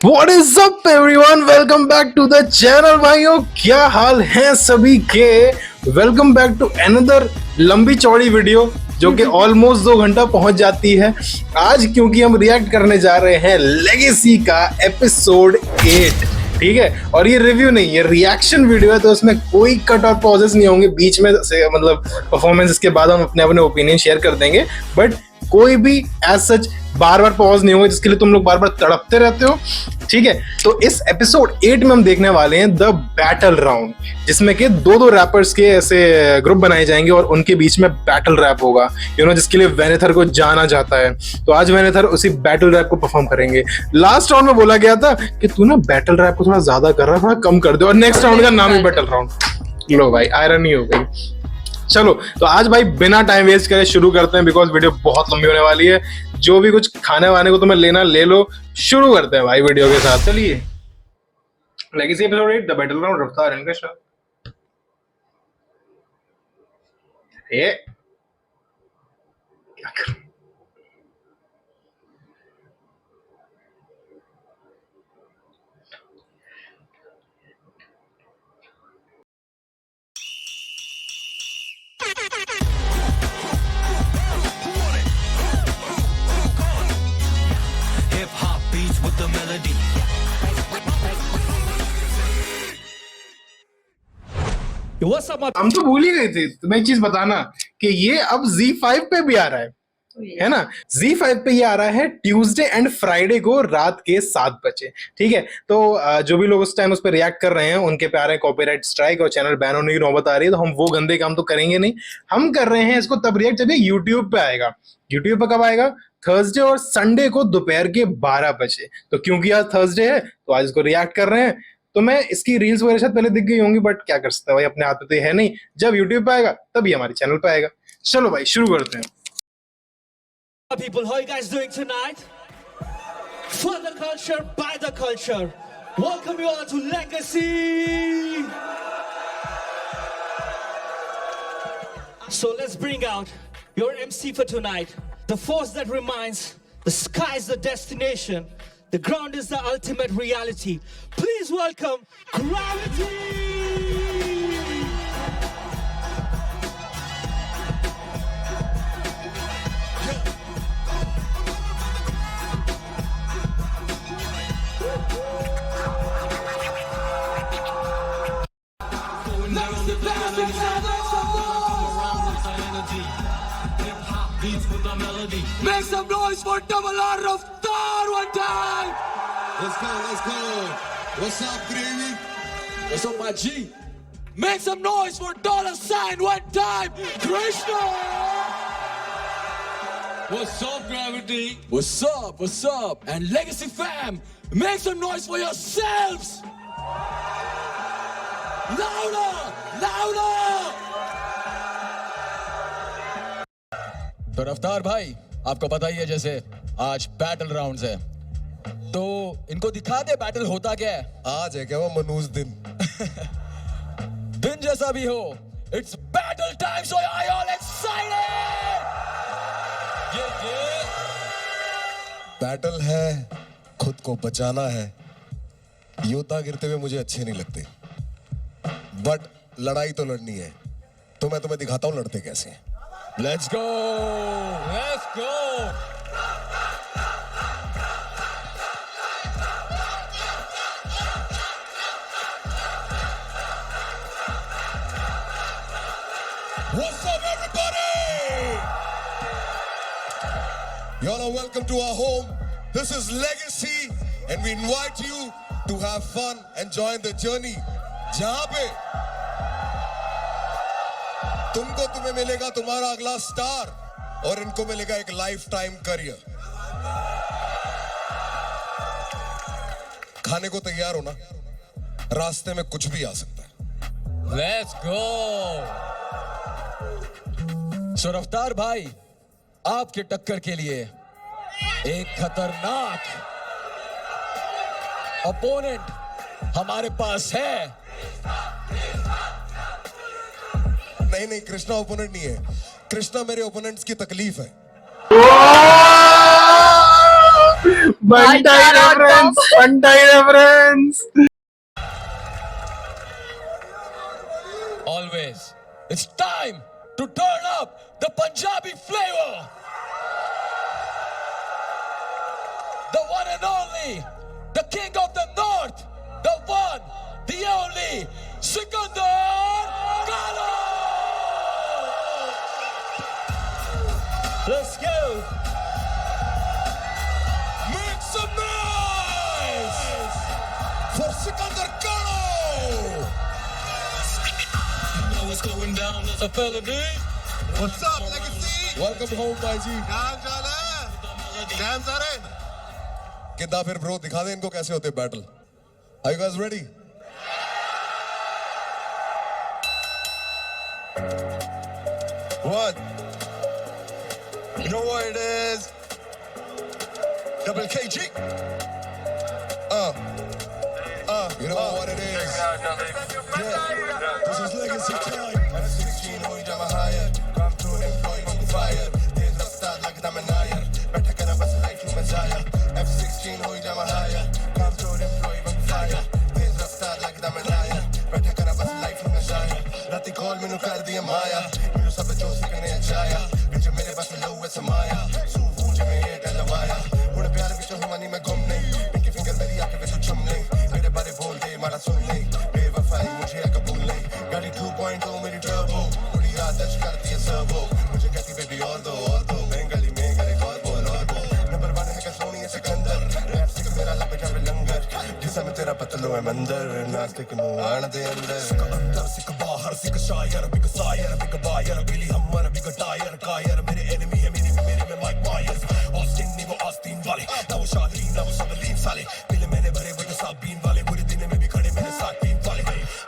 What is up everyone? Welcome back to the channel भाइयों, क्या हाल है सभी के। वेलकम बैक टू अनदर लंबी चौड़ी वीडियो जो कि ऑलमोस्ट 2 घंटा पहुंच जाती है आज, क्योंकि हम रिएक्ट करने जा रहे हैं लेगेसी का एपिसोड 8। ठीक है, और ये रिव्यू नहीं, ये रिएक्शन वीडियो है, तो इसमें कोई कट और पॉजेस नहीं होंगे बीच में से। मतलब परफॉर्मेंस के बाद हम अपने अपने ओपिनियन शेयर कर देंगे, बट कोई भी एज सच बार बार पॉज नहीं होगा जिसके लिए तुम लोग बार बार तड़पते रहते हो। ठीक है, तो इस एपिसोड 8 में हम देखने वाले हैं द बैटल राउंड, जिसमें कि दो रैपर्स के ऐसे ग्रुप बनाए जाएंगे और उनके बीच में बैटल रैप होगा, जिसके लिए वेनेथर को जाना जाता है। तो आज वेनेथर उसी बैटल रैप को परफॉर्म करेंगे। लास्ट राउंड में बोला गया था कि तू ना बैटल रैप को थोड़ा ज्यादा कर रहा है, थोड़ा कम कर दे, और नेक्स्ट राउंड का नाम ही बैटल राउंड। लो भाई, आयरनी हो गई। चलो, तो आज भाई बिना टाइम वेस्ट करे शुरू करते हैं, बिकॉज वीडियो बहुत लंबी होने वाली है। जो भी कुछ खाने वाने को तुम्हें लेना ले लो, शुरू करते हैं भाई वीडियो के साथ। चलिए, legacy episode 8 the battle round, रफ्तार इनका शॉट। ये क्या कर Hip hop beats with the melody. What's up, my हम तो भूल ही गए थे तुम्हें एक चीज बताना कि ये अब Z5 पे भी आ रहा है ना। Z5 पे ये आ रहा है ट्यूसडे एंड फ्राइडे को रात के 7 बजे। ठीक है, तो जो भी लोग उस टाइम उस पर रिएक्ट कर रहे हैं उनके पे आ रहे हैं कॉपीराइट स्ट्राइक और चैनल बैन होने की नौबत आ रही है, तो हम वो गंदे काम तो करेंगे नहीं। हम कर रहे हैं इसको तब रिएक्ट जब ये यूट्यूब पे आएगा। यूट्यूब पे कब आएगा? थर्सडे और संडे को दोपहर के 12 बजे। तो क्योंकि आज थर्सडे है तो आज इसको रिएक्ट कर रहे हैं। तो मैं इसकी रील्स वगैरह शायद पहले दिख गई होंगी, बट क्या कर सकते हैं भाई, अपने हाथ में तो ये है नहीं। जब यूट्यूब पे आएगा तभी हमारे चैनल पे आएगा। चलो भाई शुरू करते हैं। people? How you guys doing tonight? For the culture, by the culture. Welcome you all to Legacy. So let's bring out your MC for tonight. The force that reminds, the sky is the destination, the ground is the ultimate reality. Please welcome Gravity. Make some noise for Double R Raftaar one time! Let's go, let's go. What's up, Gravy? What's up, my G? Make some noise for $sign one time! Krishna! What's up, Gravity? What's up, what's up? And Legacy fam, make some noise for yourselves! Louder! Louder! तो रफ्तार भाई, आपको पता ही है जैसे आज battle rounds है, तो इनको दिखा दे बैटल होता क्या है। आज है क्या वो मनूज दिन? दिन जैसा भी हो, it's battle time, so are you all excited? ये बैटल है, खुद को बचाना है। योद्धा गिरते हुए मुझे अच्छे नहीं लगते, बट लड़ाई तो लड़नी है। तो मैं तुम्हें दिखाता हूं लड़ते कैसे हैं। Let's go, let's go. What's up, everybody? Y'all are welcome to our home. This is Legacy, and we invite you to have fun and join the journey. जहां पे तुम्हें मिलेगा तुम्हारा अगला स्टार, और इनको मिलेगा एक लाइफ टाइम करियर। खाने को तैयार हो ना, रास्ते में कुछ भी आ सकता है। Let's go. सो रफ्तार भाई, आपके टक्कर के लिए एक खतरनाक अपोनेंट हमारे पास है। नहीं, कृष्णा ओपोनेंट नहीं है। कृष्णा मेरे ओपोनेंट्स की तकलीफ है। Bantai reference, Bantai reference. Always, it's time to turn up the Punjabi flavor. The one and only, the king of the north, the one, the only, Sikandar Kalo. Let's go. Make some noise for Sikandar Kalo. You know what's going down, there's a felony. What's up, Legacy? Welcome home, भाईजी। Damn सारे। कितना फिर bro दिखा दे इनको कैसे होते battle. Are you guys ready? What? You know what it is? Double KG. You know what it is? Yeah. This is legacy time. F16 हो जावा higher. Come through and employ on fire. तेज रफ्तार लगता मैं नायर. बैठा करा बस life में जाया. F16 हो जावा higher. Come through and employ on fire. तेज रफ्तार लगता मैं नायर. बैठा करा बस लाइफ में जाया. राती कॉल मैंने कर दिया माया. मैंने सब जो सीखने चाया. बिच मेरे बस लो है समाया. सूफूज में ये डलवाया. उड़े प्यार बिच हुआ नहीं मैं गुम नहीं. पिंकी फिंगर मेरी आंखें में तो चुम नहीं. मेरे बारे बोल दे मारा सुन ले. बेवफाई मुझे कबूल नहीं. गाड़ी 2.0 मेरी टर्बो. पूरी आदत करती है सर्वो. मुझे कहती बेबी और दो बंगाली में करे और बोल नंबर 1 है कसोनी है सिकंदर. रैप से मेरा लब जावे लंगर. जिसम में तेरा पतलो है मंदर. नास्तिक नु आण दे अंदर. सिक अंदर सिक बाहर सिक शायर बिग सायर बिग बायर बिली हमर बिग टायर कायर. मेरे एनिमी है मेरे में माइक मायर्स. ऑस्टिन नहीं वो ऑस्टिन वाले. ना वो शादीन ना वो सबलीन साले. दिल मैंने भरे वो सब बीन वाले. बुरे दिन में भी खड़े मेरे साथ टीम वाले.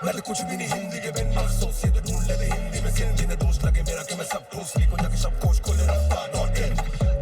मैंने कुछ भी नहीं हिंदी के बिन अफसोस से तो ढूंढ ले हिंदी में सिंधी ने दोस्त लगे मेरा कि मैं सब ठोस ली. कोई सब कोच खोले रफ्ता डॉट इन.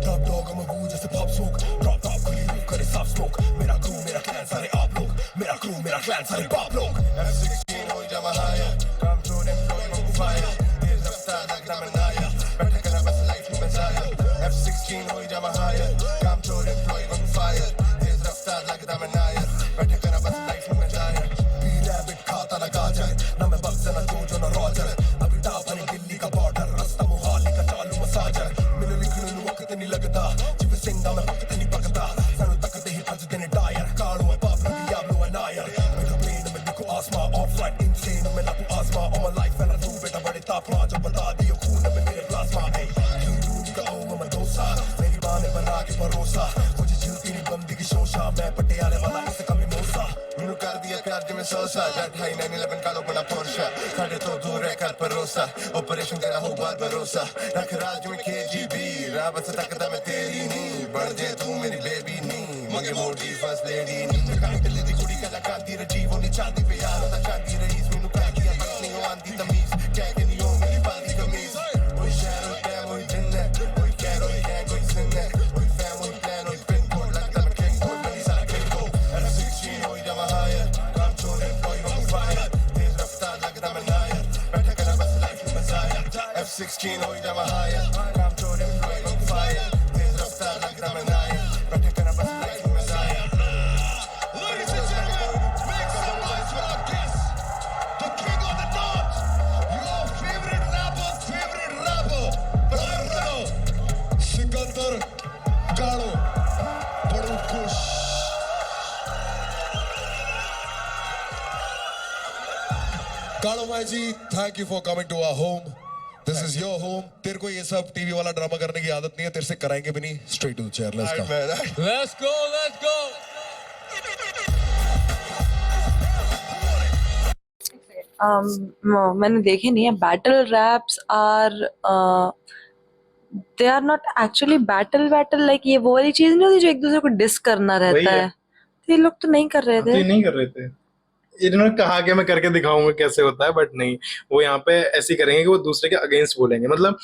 टॉप डॉग हम बू जैसे पॉप स्मोक. ड्रॉप टॉप खुली रूफ करे साफ स्मोक. मेरा क्रू मेरा क्लैन सारे आप लोग. मेरा क्रू मेरा क्लैन सारे बाप लोग. F16 हो जावा higher. Come through them blowing on fire. तेज रफ्तार लगता मैं नायर. बैठे करा बस लाइफ में जाया. F16 हो जावा higher. Come through them blowing on fire. तेज रफ्तार लगता मैं नायर. बैठे करा बस लाइफ में जाया. बी रैबिट खाता ना गाजर. ना मैं बक्सर ना जोजो ना रॉजर. अभी टाप है दिल्ली का बॉर्डर. रास्ता मोहाली का चालू मसाजर. मैंने लिखने नु वक्त नहीं लगता. जिव सिंह दा मैं वक्त नहीं पकता. सानू तकते ही भज देने डायर. कालू है पापलो दियाबलो है नायर. मेरा प्लेन में देखो आसमां ऑफ लाइट इंसेन. मैं ना तू आसमां ऑन माय लाइफ एंड तू बेटा बड़े तापमान जो बता दियो खून में मेरे प्लाज्मा. ए क्यों का ओ मैं डोसा. मेरी मां ने बना के भरोसा. मुझे झिलती नहीं बंदी की शोशा. मैं पटियाले वाला इसे कमी मोसा. मैंने कर दिया प्यार जिमें सोसा. जेट हाई 911 कालो बना पोर्शा. साढ़े तो दूर है कर भरोसा. ऑपरेशन तेरा हो बार भरोसा. रख राज में KGB. रावत से तकदा मैं तेरी नहीं. बढ़ जाए तू मेरी बेबी नहीं. मगे मोटी फर्स्ट लेडी नहीं. काइटले दी कुड़ी का लगाती रजीव होनी चांदी पे यार होता चांदी रईस. मैंने कहा किया बस नहीं हो आंधी तमीज. क्या के नहीं हो मेरी बाली कमीज. कोई शहर कोई टैम कोई जिन है. कोई कैर कोई गैंग कोई सिन है. कोई फैम कोई प्लान कोई पिन कोड. लगता मैं किंग कोड बनी सारा किंग को. F16 हो जावा higher. काम छोड़े कोई on fire. तेज रफ्तार लगता मैं नायर. बैठे करा बस लाइफ में जाया. F16 हो जावा higher. काम छोड़े कोई on fire. तेज रफ्तार लगता मैं नायर. बैठे करा बस लाइफ में जाया. Ladies and gentlemen, make some noise for our guest, the king of the north, your favorite rapper's favorite rapper, brother, Sikandar Kalo. बड़ू खुश. कालो भाई जी, thank you for coming to our home. This is your home. तेरे को ये सब TV वाला drama करने की आदत नहीं है. तेरे से कराएंगे भी नहीं. Straight to the chair. Let's go. Let's go, let's go. मैंने देखे नहीं है. Battle raps are they are not actually battle like ये वो वाली चीज नहीं होती जो एक दूसरे को डिस करना वही रहता है. है. तो ये लोग तो नहीं कर रहे तो ये थे. नहीं कर रहे थे. इन्होंने कहा कि मैं करके दिखाऊंगा कैसे होता है, बट नहीं. वो यहाँ पे ऐसे ही करेंगे कि वो दूसरे के अगेंस्ट बोलेंगे. मतलब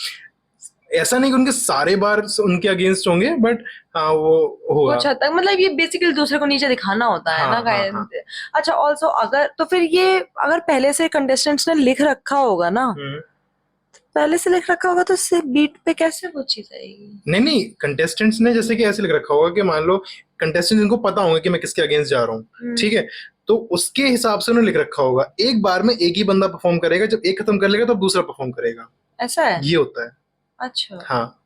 ऐसा नहीं कि उनके सारे बार उनके अगेंस्ट होंगे, बट हाँ वो होगा. कुछ हद तक मतलब ये बेसिकली दूसरे को नीचे दिखाना होता है हाँ, ना हाँ, गाइस. हाँ. अच्छा ऑल्सो अगर तो फिर ये अगर पहले से कंटेस्टेंट्स ने लिख रखा होगा ना, पहले से लिख रखा होगा तो उससे बीट पे कैसे वो चीज आएगी? नहीं, कंटेस्टेंट्स ने जैसे कि ऐसे लिख रखा होगा कि मान लो कंटेस्टेंट्स इनको पता होगा कि मैं किसके अगेंस्ट जा रहा हूँ, ठीक है, तो उसके हिसाब से उन्होंने लिख रखा होगा एक बार में एक ही बंदा परफॉर्म करेगा, जब एक खत्म कर लेगा तब दूसरा परफॉर्म करेगा, ऐसा है? ये होता है। अच्छा, हाँ,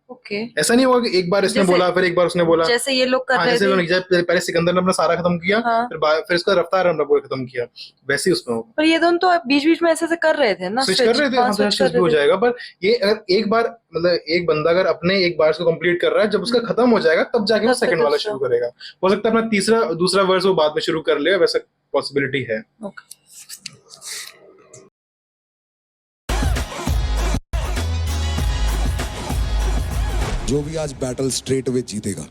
ओके। ऐसा नहीं होगा कि एक बार इसने जैसे- बोला फिर एक बार उसने बोला। जैसे ये लोग कर हाँ, रहे जैसे थे। उन्होंने पहले सिकंदर ने अपना सारा खत्म किया, हाँ। फिर इसका रफ्तार हमने पूरा खत्म किया, वैसे ही उसमें होगा। पर ये दोनों तो बीच बीच में ऐसे ऐसे कर रहे थे ना, स्विच कर रहे थे, हाँ, switch स्विच भी हो जाएगा, पर ये अगर एक बार मतलब एक बंदा अगर अपने एक बार को कंप्लीट कर रहा है, जब उसका खत्म हो जाएगा तब जाके वो तब तक सेकंड वाला दूसरा। शुरू करेगा। हो सकता है अपना दूसरा वर्स वो बाद में शुरू कर ले, वैसा पॉसिबिलिटी है। ओके। जो भी आज बैटल स्ट्रेट वे जीतेगा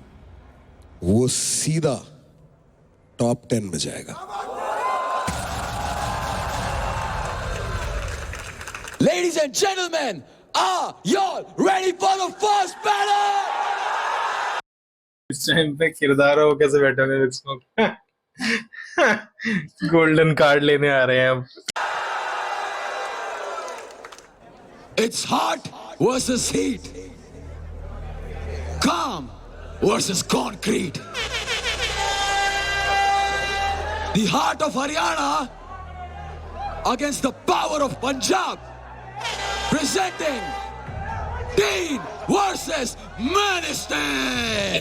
वो सीधा टॉप 10 में जाएगा। Ladies and gentlemen, are y'all ready for the first battle? इस टाइम पे किरदार हो कैसे बैठे हुए इसको गोल्डन कार्ड लेने आ रहे हैं अब। It's hot versus heat. Calm versus concrete. The heart of Haryana against the power of Punjab. Presenting Dean versus Manistan.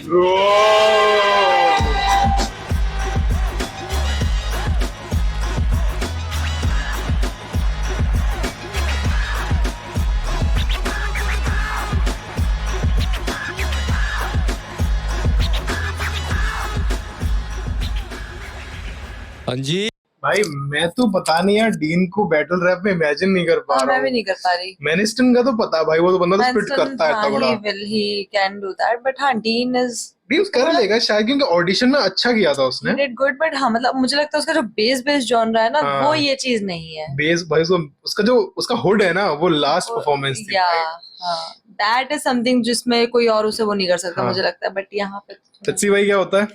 हाँ जी, भाई मैं तो पता नहीं यार, डीन को बैटल रैप में इमेजिन नहीं कर पा हाँ, रहा मैं भी हूँ। नहीं कर पा रही। मैनिस्टन का तो पता भाई, वो तो बंदा तो स्पिट करता है इतना बड़ा। he can do that, but हाँ, Dean is डीन कर लेगा शायद, क्योंकि ऑडिशन में अच्छा किया था उसने। did good, but हाँ मतलब मुझे लगता है उसका जो बेस जॉनरा है ना, हाँ। वो ये चीज नहीं है। बेस भाई उसका हुड है ना, वो लास्ट परफॉर्मेंस थी या भाई। हाँ, that is something जिसमें कोई और उसे वो नहीं कर सकता, हाँ। मुझे लगता है, बट यहाँ पे सच्ची भाई क्या होता है?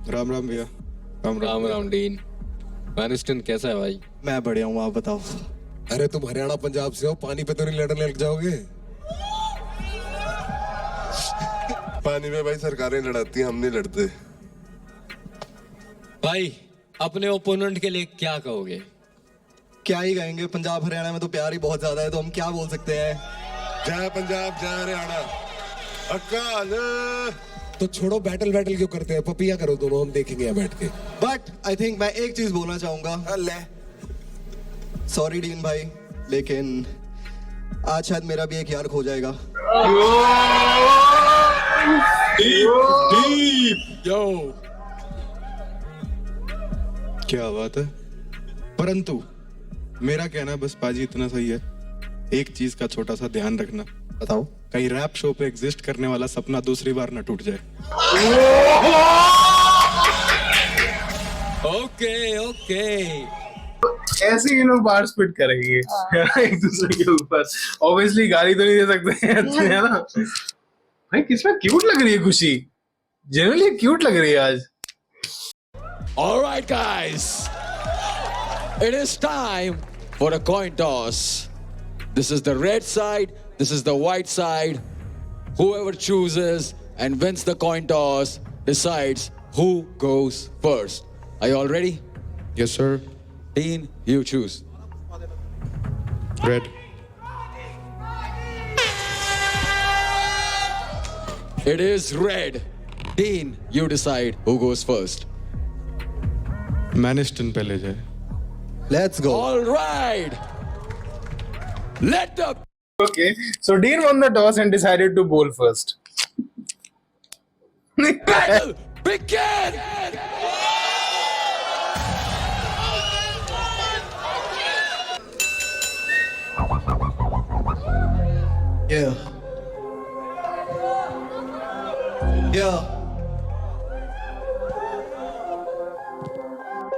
राम राम भैया। राम राम डीन। मैनिस्टन कैसा है भाई? मैं बढ़िया हूँ, आप बताओ। अरे तुम हरियाणा पंजाब से हो, पानी पे तो नहीं लड़ने लग जाओगे? पानी में भाई सरकारें लड़ाती हैं, हम नहीं लड़ते। भाई अपने ओपोनेंट के लिए क्या कहोगे? क्या ही कहेंगे, पंजाब हरियाणा में तो प्यार ही बहुत ज्यादा है, तो हम क्या बोल सकते हैं। जय पंजाब जय हरियाणा अकाल। तो छोड़ो बैटल क्यों करते हैं, पपिया करो दोनों, हम देखेंगे यहाँ बैठ के। बट आई थिंक मैं एक चीज बोलना चाहूंगा। सॉरी डीन भाई, लेकिन आज शायद मेरा भी एक यार खो जाएगा। यो क्या बात है। परंतु मेरा कहना बस पाजी इतना सही है, एक चीज का छोटा सा ध्यान रखना। बताओ। कहीं रैप शो पे एग्जिस्ट करने वाला सपना दूसरी बार ना टूट जाए। Okay okay. ऐसे ही लोग बार स्पिट करेंगे एक दूसरे के ऊपर। ऑब्वियसली गाली तो नहीं दे सकते हैं, अच्छे है ना भाई। किसमें क्यूट लग रही है खुशी, जनरली क्यूट लग रही है आज। All right, guys. It is time for a coin toss. This is the red side. This is the white side. Whoever chooses and wins the coin toss decides who goes first. Are you all ready? Yes sir. Dean, you choose. Red. It is red. Dean, you decide who goes first. मैनिस्टन पे ले जाए। Let's go. All right. Let the Okay, so Dean won the toss and decided to bowl first. battle begin. Yeah. Yeah.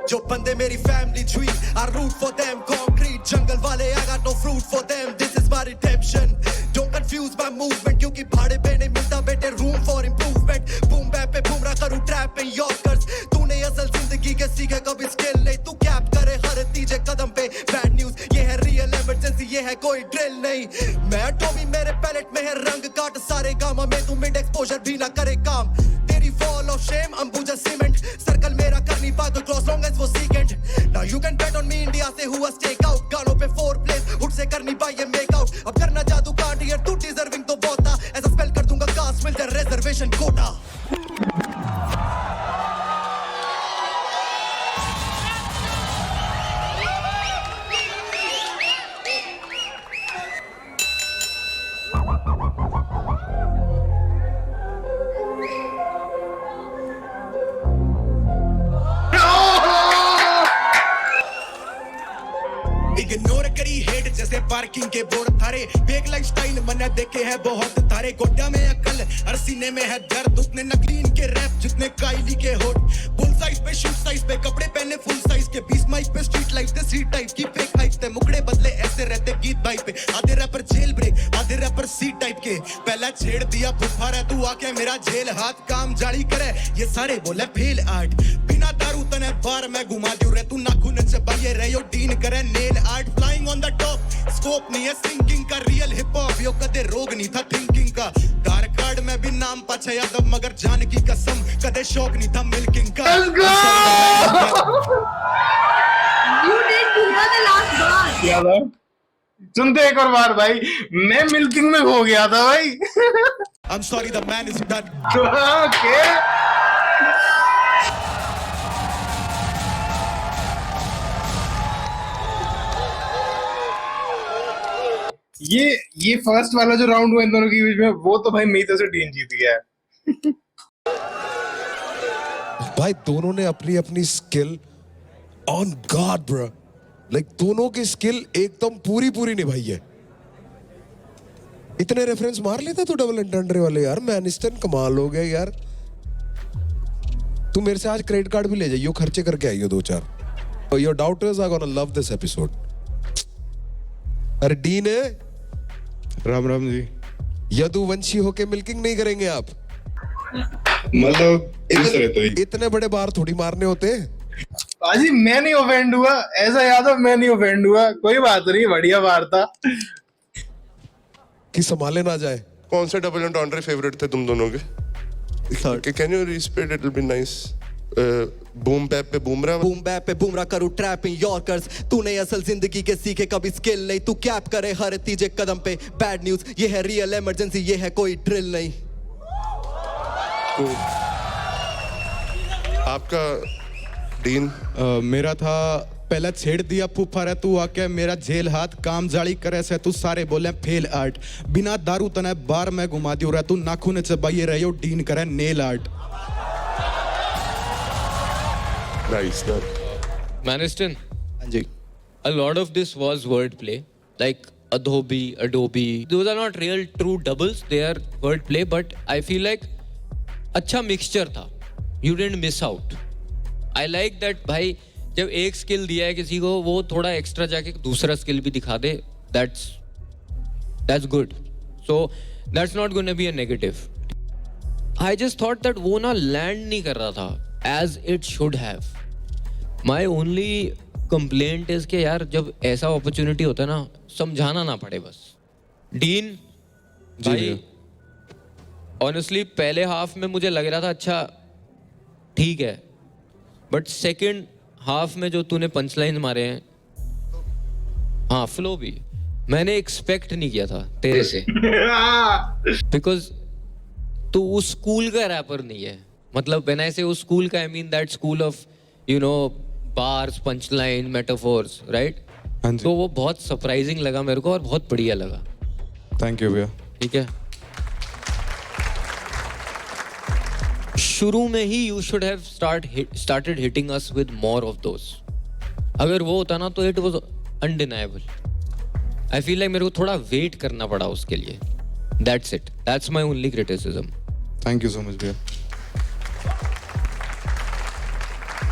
जो बंदे मेरी family tree I root for them concrete जंगल वाले I got no fruit for them this is my redemption don't confuse my movement क्योंकि भाड़े पे नहीं मिलता बेटे room for improvement boom bap पे बूमरा करूँ trap पे Yorkers तूने असल जिंदगी के सीखे कभी skill नहीं तू कैप करे हर तीजे कदम पे bad news Ambuja cement circle मेरा कर नहीं पाए तो क्लोज लॉन्ग एज वो सीकेंड now you can bet on me India से हुआ स्टेक आउट गानों पे 4 प्लेस उठ से कर नहीं पाए ये मेक आउट अब करना जादू कांड यार तू डिजर्विंग तो बहुत था ऐसा स्पेल कर दूंगा कास्ट मिल जाए रिजर्वेशन कोटा इग्नोर करी हेड जैसे पार्किंग के बोर्ड थारे फेक लाइफस्टाइल मैंने देखे हैं बहुत तारे गोड्डा में अकल और सीने में है दर्द उतने नकली इनके रैप जितने काइली के होठ फुल साइज पे शूट साइज पे कपड़े पहने फुल साइज के 20 माइक पे स्ट्रीट लाइफ थे सी टाइप की फेक हाइप थे मुखड़े बदले ऐसे रहते गीत भाई पे आधे रैपर जेल ब्रेक आधे रैपर सी टाइप के पहला छेड़ दिया फुफा रे तू आके मेरा जेल हाथ काम जाली करे ये सारे बोले फेल आर्ट बिना दारू तने बार मैं घुमा दूं रे तू नाखून से बाये रे यो डीन करे nail art flying on the top scope नहीं है सिंकिंग का रियल हिप हॉप यो कदे रोग नहीं था थिंकिंग का कार कार्ड में भी नाम पछे यादव मगर जान की कसम कदे शौक नहीं था मिल्किंग का You didn't hear the last bar. क्या था? सुनते एक और बार भाई, मैं मिल्किंग में खो गया था भाई। I'm sorry the man is done. Okay. ये फर्स्ट वाला जो राउंड हुआ इन दोनों के बीच में, वो तो भाई मीतो से डीन जीत गया है। भाई दोनों ने अपनी अपनी skill on God bro, like दोनों की स्किल एकदम पूरी पूरी निभाई है। इतने रेफरेंस मार लेता तू डबल एंटेंडर वाले यार, मैनिस्टन कमाल हो गया यार। तू मेरे से आज क्रेडिट कार्ड भी ले जाइयो, खर्चे करके आइयो 2-4। Your daughters are gonna love this episode. अरे डीन है, राम राम जी। यदुवंशी होके मिल्किंग नहीं करेंगे आप? मतलब इस तरह तो ही। इतने बड़े बार थोड़ी मारने होते। पाजी मैं नहीं ऑफेंड हुआ, ऐसा यादव मैं नहीं ऑफेंड हुआ, कोई बात नहीं, बढ़िया बार था कि संभाले ना जाए। कौन से डबल एंटेंडर फेवरेट थे तुम दोनों के? Can you respect, it will be nice. Boom bap पे बूमरा करूं ट्रैप इन यॉर्कर्स। तूने असल जिंदगी के सीखे कभी स्किल नहीं, तू कैप करे हर तीजे कदम पे। बैड न्यूज ये है रियल इमरजेंसी, ये है कोई ड्रिल नहीं। आपका डीन? मेरा था पहला छेड़ दिया फूफा रे तू आके मेरा जेल हाथ काम जाली करे से तू सारे बोले फेल आर्ट बिना दारू तने बार में घुमा दियो रे तू नाखून से बाये रहे हो डीन करे nail art. Nice done. Maniston, a lot of this was wordplay, like Adobe. Those are not real true doubles, they are wordplay, but I feel like अच्छा mixture था. You didn't miss out. I like that भाई जब एक skill दिया है किसी को वो थोड़ा एक्स्ट्रा जाके दूसरा स्किल भी दिखा दे, that's good. So that's not going to be a negative. I just thought that वो ना land नहीं कर रहा था as it should have. My only complaint is कि यार जब ऐसा opportunity होता है ना समझाना ना पड़े बस। डीन भाई honestly पहले हाफ में मुझे लग रहा था अच्छा ठीक है, बट सेकेंड हाफ में जो तूने पंच लाइन मारे हैं, हाँ फ्लो भी मैंने एक्सपेक्ट नहीं किया था तेरे से, बिकॉज तू उस स्कूल का रैपर नहीं है। मतलब व्हेन आई से उस स्कूल का, I mean that school of you know bars, punch line, metaphors, right? हाँ जी। तो वो बहुत सरप्राइजिंग लगा मेरे को और बहुत बढ़िया लगा। थैंक यू भैया। ठीक है, शुरू में ही you should have started hitting us with more of those. अगर वो होता ना तो it was undeniable. I feel like मेरे को थोड़ा वेट करना पड़ा उसके लिए। That's it, that's my only criticism. Thank you so much भैया।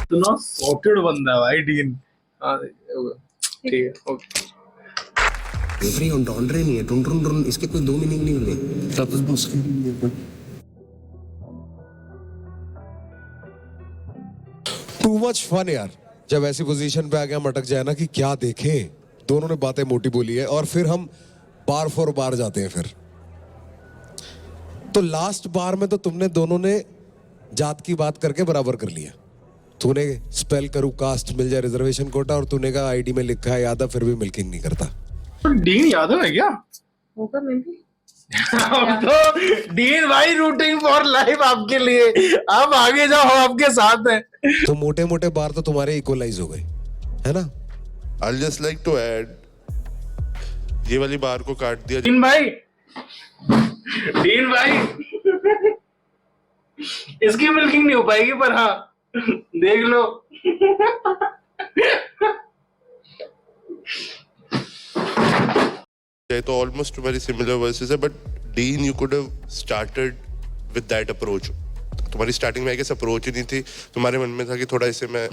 इतना सॉर्टेड बंदा है भाई डीन। हाँ ठीक है, ओके। रेफरी एंटेंडर नहीं है, टुन इसके कोई दो मीनिंग नहीं हुए। तब बस टू मच फन यार, जब ऐसी पोजीशन पे आ गया मटक जाए ना कि क्या देखें। दोनों ने बातें मोटी बोली है और फिर हम बार फॉर बार जाते हैं। फिर तो लास्ट बार में तो तुमने दोनों ने जात की बात करके बराबर कर लिया। तूने स्पेल करूँ कास्ट मिल जाए रिजर्वेशन कोटा, और तूने कहा आईडी में लिखा है यादव, फिर भी मिल्किंग नहीं करता। तो डीन यादव है क्या? होगा मे बी। अब तो डीन भाई रूटिंग फॉर लाइफ आपके लिए, आप आगे जाओ, हम आपके साथ हैं। तो मोटे मोटे बार तो तुम्हारे इक्वलाइज हो गए, है ना? I'll just like to add, ये वाली बार को काट दिया। डीन भाई, डीन भाई, इसकी मिल्किंग नहीं हो पाएगी, पर हाँ देख लो। तो ऑलमोस्ट वेरी सिमिलर वर्सेस है, but dean you could have started with that approach. तुम्हारी स्टार्टिंग में आई गेस अप्रोच ही नहीं थी, तुम्हारे मन में था कि थोड़ा इसे मैं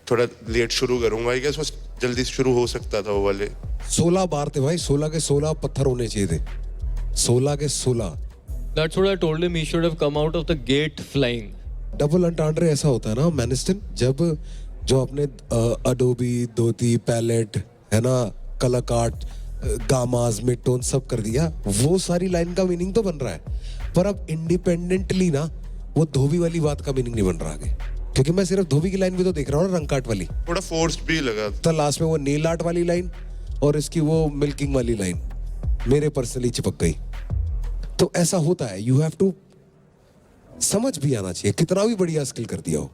थोड़ा लेट शुरू करूंगा। आई गेस वो जल्दी शुरू हो सकता था वो वाले। 16 बार थे भाई, 16 के 16 पत्थर होने चाहिए थे, 16 के 16। That's what I told him. He should have come out of the gate flying. Double entendre ऐसा होता है ना मैनिस्टन, जब जो अपने अडोबी, धोती, पैलेट है ना, कलर आर्ट, गामास, मिड टोन सब कर दिया, वो सारी लाइन का मीनिंग तो बन रहा है, पर अब इंडिपेंडेंटली ना वो धोबी वाली बात का मीनिंग नहीं बन रहा आगे, क्योंकि मैं सिर्फ धोबी की लाइन भी तो देख रहा हूँ ना, रंग काट वाली। थोड़ा फोर्स्ड भी लगा तो लास्ट में वो नील आर्ट वाली लाइन और इसकी वो मिल्किंग वाली लाइन मेरे पर्सनली चिपक गई। तो ऐसा होता है, यू हैव टू समझ भी आना चाहिए, कितना भी बढ़िया स्किल कर दिया हो,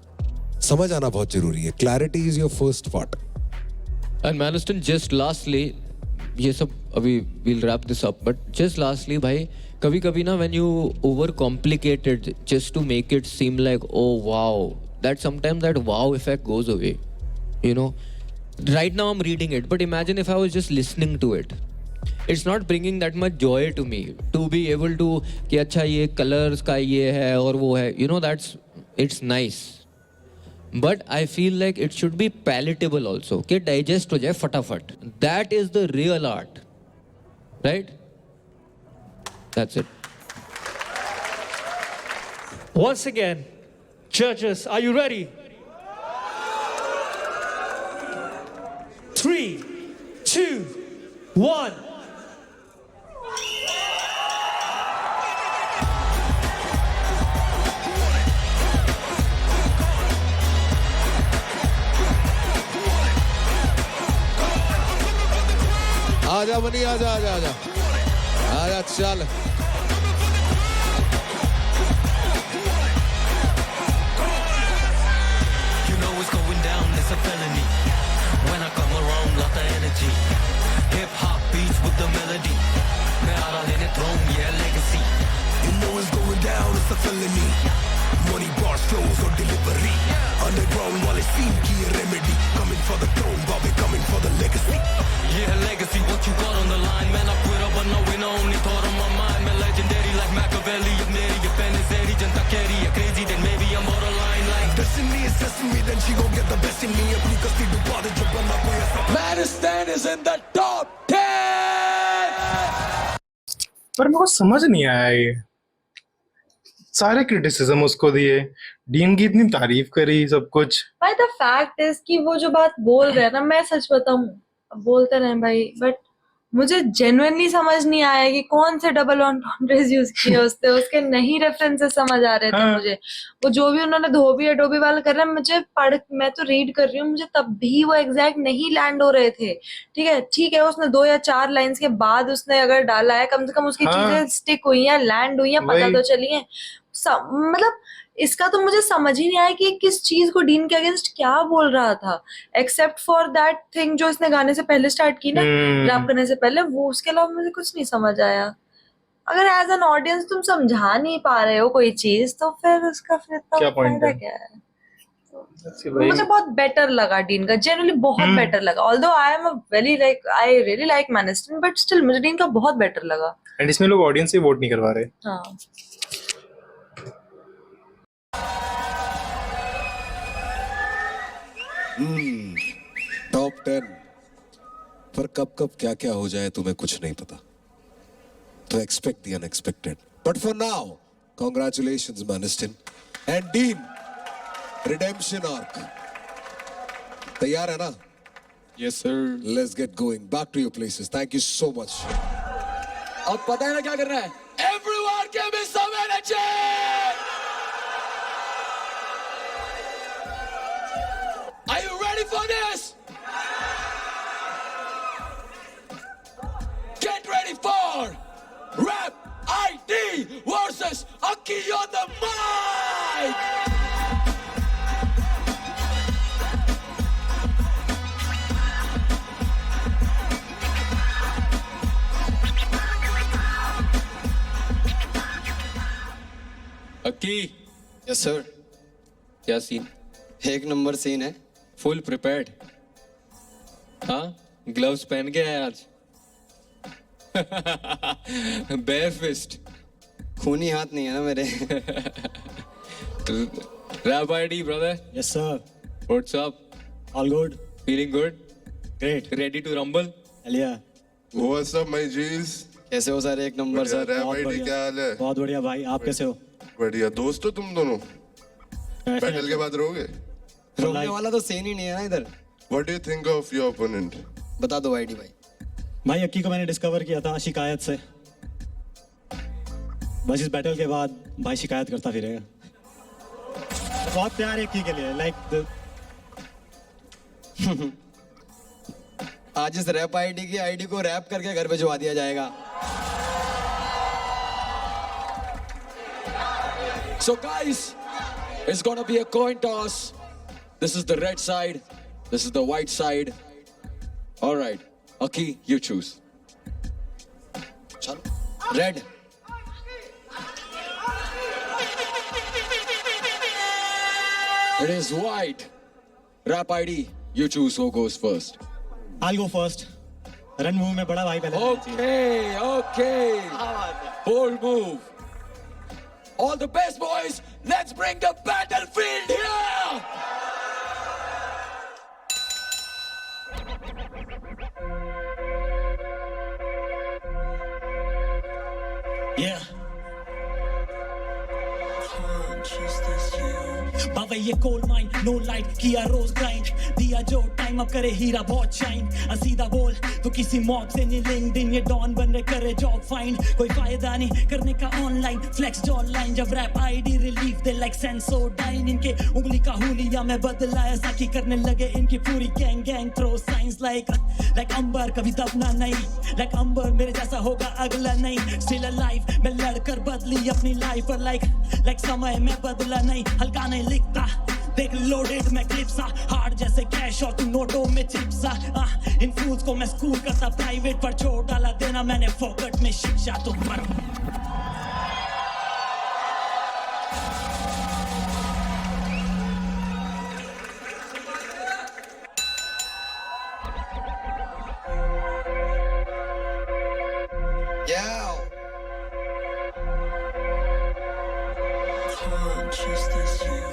समझ आना बहुत जरूरी है। Clarity is your first part. And Maniston, just lastly, ये सब अभी we'll wrap this up, but just lastly भाई, कभी कभी ना when you over complicate it just to make it seem like oh wow, that sometimes that wow effect goes away, you know. Right now I'm reading it, but imagine if I was just listening to it. It's not bringing that much joy to me to be able to कि अच्छा ये colors का ये है और वो है, you know, it's nice. But I feel like it should be palatable also, कि digest हो जाए फटाफट. That is the real art, right? That's it. Once again, judges, are you ready? 3, 2, 1. आजा मनी, आजा आजा आजा आजा, चल। You know it's going down, it's a felony. When I come around, lot of energy. Hip hop beats with the melody. मैं आ रहा लेने throne, yeah, legacy. You know it's going down, it's a felony. Money, bar, flows or delivery. Underground while it's scene की remedy. Coming for the throne, Bobby coming for the legacy. Yeah, legacy, what you got on the line? Man, I quit up, but no winner, only thought on my mind. Man, legendary like Machiavelli. If Neri, if Benazeri, Janta Kerry, crazy, then maybe I'm borderline like. Destiny is testing me, then she gon' get the best in me. अपनी कस्ती डुबा दे जब बना कोई ऐसा. Maniston is in the top 10. पर मेरे को समझ नहीं आया, ये सारे क्रिटिसिज्म उसको दिए, डीन की इतनी तारीफ करी, सब कुछ। भाई द फैक्ट इज कि वो जो बात बोल रहे हैं ना, मैं सच बताऊं, बोलते रहे भाई, बट मुझे जेन्युइनली समझ नहीं आया कि कौन से डबल एंट्रेस यूज किए उसके नहीं रेफरेंसेस समझ आ रहे थे मुझे। वो जो भी उन्होंने धोबी अडोबी वाला कर रहे हैं, मुझे मैं तो रीड कर रही हूँ, मुझे तब भी वो एग्जैक्ट नहीं लैंड हो रहे थे। ठीक है उसने 2 या 4 लाइंस के बाद उसने अगर डाला है, कम से कम उसकी चीजें स्टिक हुई हैं, लैंड हुई हैं, पता तो चली है। मतलब इसका तो मुझे समझ ही नहीं आया कि किस चीज को डीन के अगेंस्ट क्या बोल रहा था, एक्सेप्ट फॉर दैट थिंग जो इसने गाने से पहले स्टार्ट की ना, रैप करने से पहले, वो उसके अलावा मुझे कुछ नहीं समझ आया। अगर एज एन ऑडियंस तुम समझा नहीं पा रहे हो कोई चीज, तो फिर उसका फिर क्या पॉइंट है? क्या है? मुझे बहुत बेटर लगा डीन का, जनरली बहुत बेटर लगा। ऑल्दो आई रियली लाइक मैनिस्टन, बट स्टिल मुझे डीन का बहुत बेटर लगा। एंड इसमें लोग ऑडियंस से वोट नहीं करवा रहे। हाँ, टॉप 10 पर कब कब क्या क्या हो जाए तुम्हें कुछ नहीं पता, तो expect the unexpected. But for now congratulations मैनिस्टन एंड डीन, रिडेम्पशन आर्क तैयार है ना? Yes sir. Let's get going back to your places. Thank you so much. अब पता है ना क्या करना है? Everyone give me some energy. Akki, yes sir, क्या सीन? एक नंबर सीन है। Full prepared? हाँ, ग्लव्स पहन के आए आज? Bare fist? खूनी हाथ नहीं है ना मेरे। Rap ID brother? Yes, sir. What's up? All good? Feeling good? Great. Ready to rumble? Hell yeah. What's up my G's? कैसे हो सर? एक नंबर सर। रैप बहुत आईडी बढ़िया। क्या हाल है? बहुत बढ़िया भाई, आप कैसे हो? बढ़िया। दोस्त हो तुम दोनों? बैटल के बाद रहोगे? रोकने वाला तो सीन ही नहीं है ना इधर। What do you think of your opponent? बता दो आईडी भाई। भाई अक्की को मैंने डिस्कवर किया था शिकायत से। बस इस बैटल के बाद भाई शिकायत करता फिरेगा। बहुत प्यार है अक्की के लिए, लाइक आज इस रैप आईडी की आईडी को रैप करके घर भिजवा दिया जाएगा। So guys, it's gonna be a coin toss. This is the red side. This is the white side. All right, Aki, you choose. चलो red. It is white. Rap ID, you choose who goes first. I'll go first. Run move में बड़ा भाई पहले। Okay, okay. Bold move. All the best, boys. Let's bring the battlefield here. Yeah. बाबा ये coal mine, no light किया रोज grind, दिया जो time अब करे हीरा बहुत शाइन। सीधा बोल तो किसी मॉब से नहीं लिंक्डइन, ये डॉन बन रहे करे जॉब फाइंड। कोई फायदा नहीं करने का ऑनलाइन, फ्लेक्स जो ऑनलाइन जब रैप आईडी रिलीफ दे लाइक सेंसोडाइन। इनके उंगली का हुलिया मैं बदला ऐसा कि करने लगे इनकी पूरी गैंग गैंग थ्रो साइंस लाइक अंबर कभी दबना नहीं, लाइक अंबर मेरे जैसा होगा अगला नहीं। स्टिल अलाइव मैं लड़कर बदली अपनी लाइफ पर लाइक समय में बदला नहीं, हल्का नहीं लिखता देख लोडेड मैं क्लिप्सा, हार्ड जैसे कैश और तू नोटों में चिप्सा। इन फूल्स को मैं स्कूल करता प्राइवेट पर छोड़ डाला, देना मैंने फोकट में शिक्षा तो पर।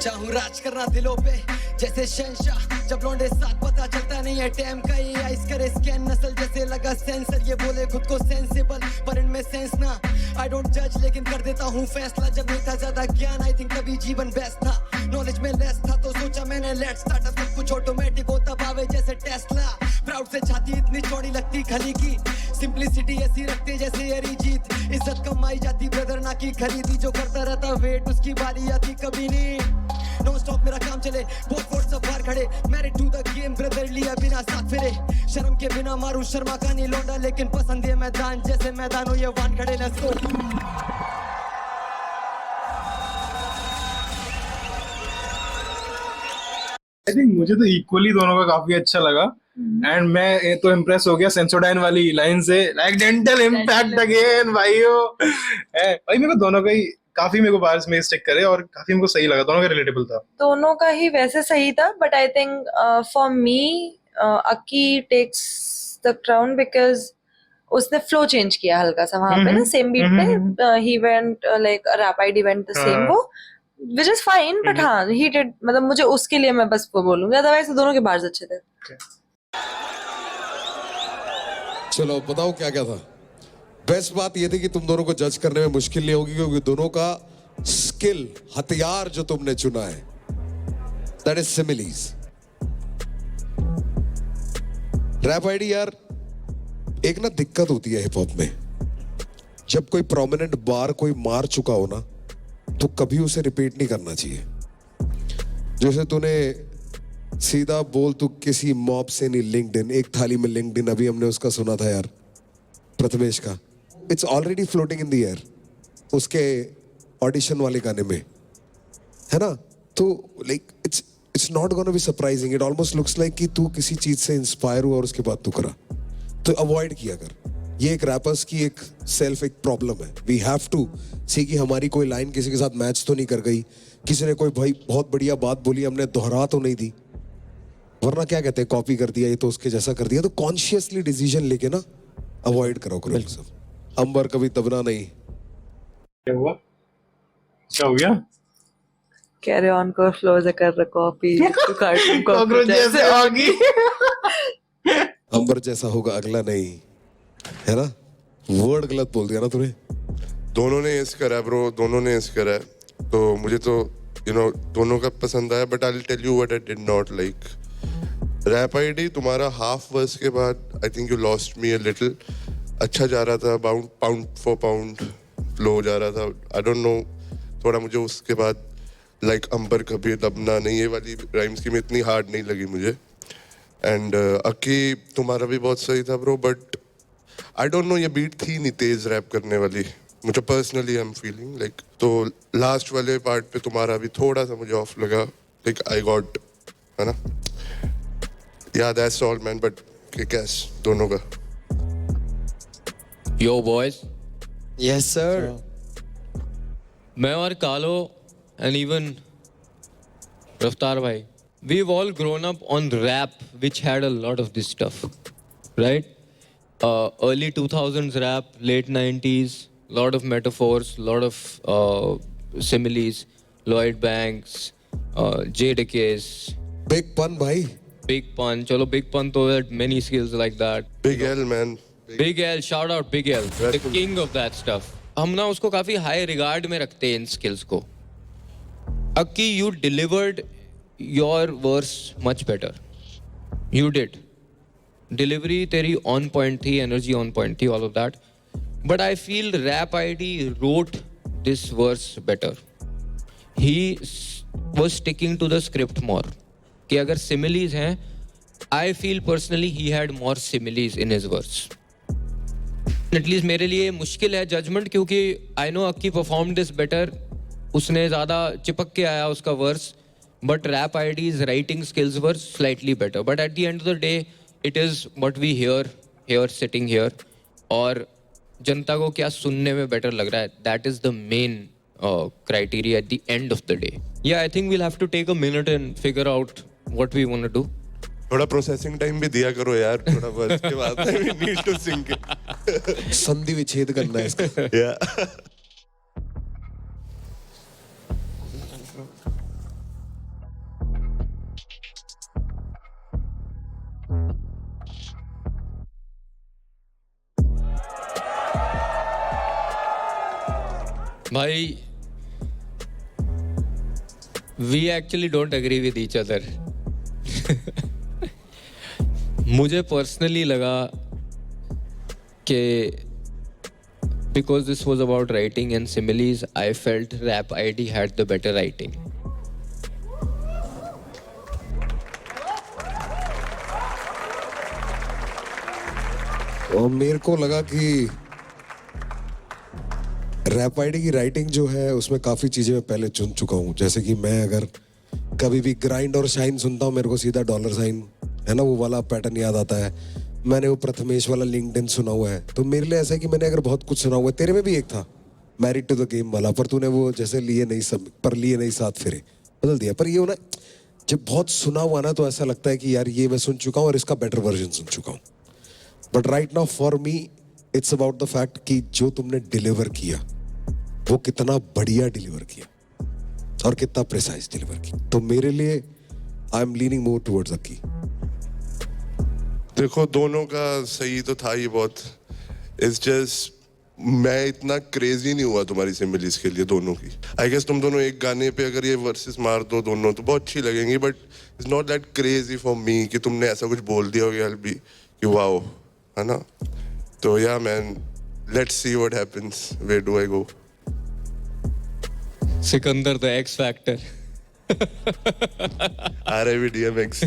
चाहूं राज करना दिलों पे जैसे शहंशाह, जब लौंडे साथ पता चलता नहीं है टाइम का। ये आइस करे स्कैन नस्ल जैसे लगा सेंसर, ये बोले खुद को सेंसिबल पर इनमें सेंस ना। आई डोंट जज लेकिन कर देता हूँ फैसला, जब नहीं था ज्यादा ज्ञान आई थिंक तभी जीवन बेस्ट था। नॉलेज में लेस था तो सोचा मैंने लेट्स स्टार्ट, अब सब कुछ ऑटोमेटिक होता पावे जैसे टेस्ला। प्राउड से छाती इतनी चौड़ी लगती खली की, सिंपलिसिटी ऐसी रखते जैसे अरिजीत। इज्जत कमाई जाती ब्रदर ना की खरीदी, जो करता रहता वेट उसकी बारी आती कभी नहीं। नॉन स्टॉप मेरा काम चले, बोथ सब बाहर खड़े, married to the game brother लिया बिना साथ फिरे। शर्म के बिना मारू शर्मा का नहीं लौंडा, लेकिन पसंद है मैदान जैसे मैदान हो ये वान खड़े। Let's go. आई थिंक मुझे तो इक्वली दोनों का काफी अच्छा लगा एंड मैं तो इम्प्रेस हो गया सेंसोडाइन वाली लाइन से, लाइक डेंटल इम्पैक्ट अगेन भाइयों। भाई मेरे को दोनों का ही काफी मेरे को बार्स में स्टिक करे और काफी मेरे को सही लगा, दोनों का रिलेटेबल था। दोनों का ही वैसे सही था, but I think for me Akki takes the crown because उसने फ्लो चेंज किया हल्का सा वहां पे ना, सेम बीट पे ही went like rap ID went the same वो, which is fine, but हाँ he did, मतलब मुझे उसके लिए मैं बस वो बोलूंगी, अदरवाइज तो दोनों के बार्स अच्छे थे। चलो बताओ क्या क्या था। बेस्ट बात ये थी कि तुम दोनों को जज करने में मुश्किल नहीं होगी, क्योंकि दोनों का स्किल हथियार जो तुमने चुना है that is similes. Rap ID यार एक ना दिक्कत होती है हिप हॉप में, जब कोई प्रोमिनेंट बार कोई मार चुका हो ना तो कभी उसे रिपीट नहीं करना चाहिए। जैसे तूने सीधा बोल तू किसी मॉब से नहीं लिंक्डइन, एक थाली में लिंक्डइन, अभी हमने उसका सुना था यार प्रथमेश का, it's already floating in the air उसके ऑडिशन वाले गाने में, है ना। तो like it's not gonna be surprising, it almost looks like कि तू किसी चीज से इंस्पायर हुआ और उसके बाद तू करा, तो अवॉइड किया कर। ये एक रैपर्स की एक सेल्फ एक प्रॉब्लम है. वी हैव टू सी कि हमारी कोई लाइन किसी के साथ मैच तो नहीं कर गई, किसी ने कोई भाई बहुत बढ़िया बात बोली, हमने दोहरा तो नहीं दी, वरना क्या कहते हैं कॉपी कर दिया, ये तो उसके जैसा कर दिया. तो कॉन्शियसली डिसीजन लेके ना अवॉइड करो करो सब. अंबर कभी दबना नहीं. क्या हुआ? क्या हो गया? कैरी ऑन को फ्लो से कर रहा कॉपी कार्टून कॉकरोच जैसे आगी. अंबर जैसा होगा अगला नहीं, है ना. वर्ड गलत बोल दिया ना तूने. दोनों ने इस करा है ब्रो, दोनों ने इस करा है. तो मुझे तो दोनों का पसंद आया. But I will tell you what I did not like. Rap ID तुम्हारा हाफ वर्स के बाद I think you lost me a little. अच्छा जा रहा था, पाउंड फॉर पाउंड फ्लो जा रहा था. आई डोंट नो, थोड़ा मुझे उसके बाद लाइक अंबर कभी दबना नहीं, ये वाली राइम्स की में इतनी हार्ड नहीं लगी मुझे. एंड अक्की तुम्हारा भी बहुत सही था bro. But I don't no, ये बीट थी नहीं तेज रैप करने वाली. मुझे personally I am feeling like. तो लास्ट वाले पार्ट पे तुम्हारा भी थोड़ा सा मुझे ऑफ लगा. लाइक आई गॉट, है ना. या that's all man. But kick-S दोनों का. Yo boys, yes sir. मैं और कालो and even Raftar bhai, we've all grown up on rap which had a lot of this stuff, right? Early 2000s rap, late 90s, lot of metaphors, lot of similes, Lloyd Banks, Jadakiss, Big Pun भाई. Big Pun. Chalo, Big Pun to had many skills like that. Big L man. Big L, shout out Big L, the king of that stuff. हम ना उसको काफी high regard में रखते हैं इन skills को. अक्की, you delivered your verse much better. You did. Delivery तेरी on point थी, energy on point थी, all of that. But I feel Rap ID wrote this verse better. He was sticking to the script more. कि अगर similes हैं, I feel personally he had more similes in his verse. At least मेरे लिए मुश्किल है judgement, क्योंकि I know Akki perform this better. उसने ज़्यादा चिपक के आया उसका verse. But rap IDs writing skills were slightly better. But at the end of the day it is what we hear sitting here. और जनता को क्या सुनने में बेटर लग रहा है, that is the main criteria at the end of the day. Yeah I think we'll have to take a minute and figure out what we want to do. थोड़ा प्रोसेसिंग टाइम भी दिया करो यार. थोड़ा verse के बाद we need to sync it. संधि विच्छेद करना है इसका. या भाई, we actually don't agree with each other. मुझे पर्सनली लगा कि because this was about writing and similes, I felt Rap ID had the better writing. और मेरे को लगा कि रैप आईडी की राइटिंग जो है उसमें काफ़ी चीज़ें मैं पहले चुन चुका हूँ. जैसे कि मैं अगर कभी भी ग्राइंड और शाइन सुनता हूँ, मेरे को सीधा डॉलर साइन, है ना, वो वाला पैटर्न याद आता है. मैंने वो प्रथमेश वाला लिंक्डइन सुना हुआ है. तो मेरे लिए ऐसा है कि मैंने अगर बहुत कुछ सुना हुआ है, तेरे में भी एक था मैरिड टू द गेम वाला, पर तूने वो जैसे लिए नहीं सब पर लिए नहीं साथ फिरे बदल दिया. पर ये हो ना, जब बहुत सुना हुआ ना तो ऐसा लगता है कि यार ये मैं सुन चुका हूँ और इसका बेटर वर्जन सुन चुका हूँ. But right now for me it's about the fact कि जो तुमने डिलीवर किया वो कितना बढ़िया डिलीवर किया और कितना प्रिसाइज डिलीवर किया. तो मेरे लिए I am leaning more towards अक्की. देखो, दोनों का सही तो था ही बहुत. इट्स जस्ट मैं इतना क्रेजी नहीं हुआ तुम्हारी सिमिलीज के लिए दोनों की. आई गेस तुम दोनों एक गाने पे अगर ये वर्सेस मार दो दोनों तो बहुत अच्छी लगेंगी. But it's not that crazy for me कि तुमने ऐसा कुछ बोल दिया होगा भी कि वाओ, है ना. तो yeah man, let's see what happens. Where do I go? Sikandar the X factor. RIP DMX.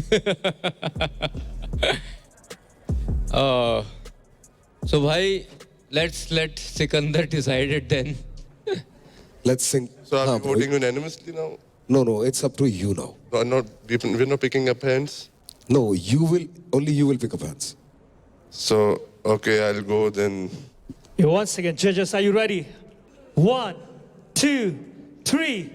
So भाई, let's let Sikandar decide it then. Let's sing. So are हाँ, we voting unanimously now? No, it's up to you now. No, we're not picking up hands. No, only you will pick up hands. So Okay, I'll go then. Once again, judges, are you ready? 1, 2, 3.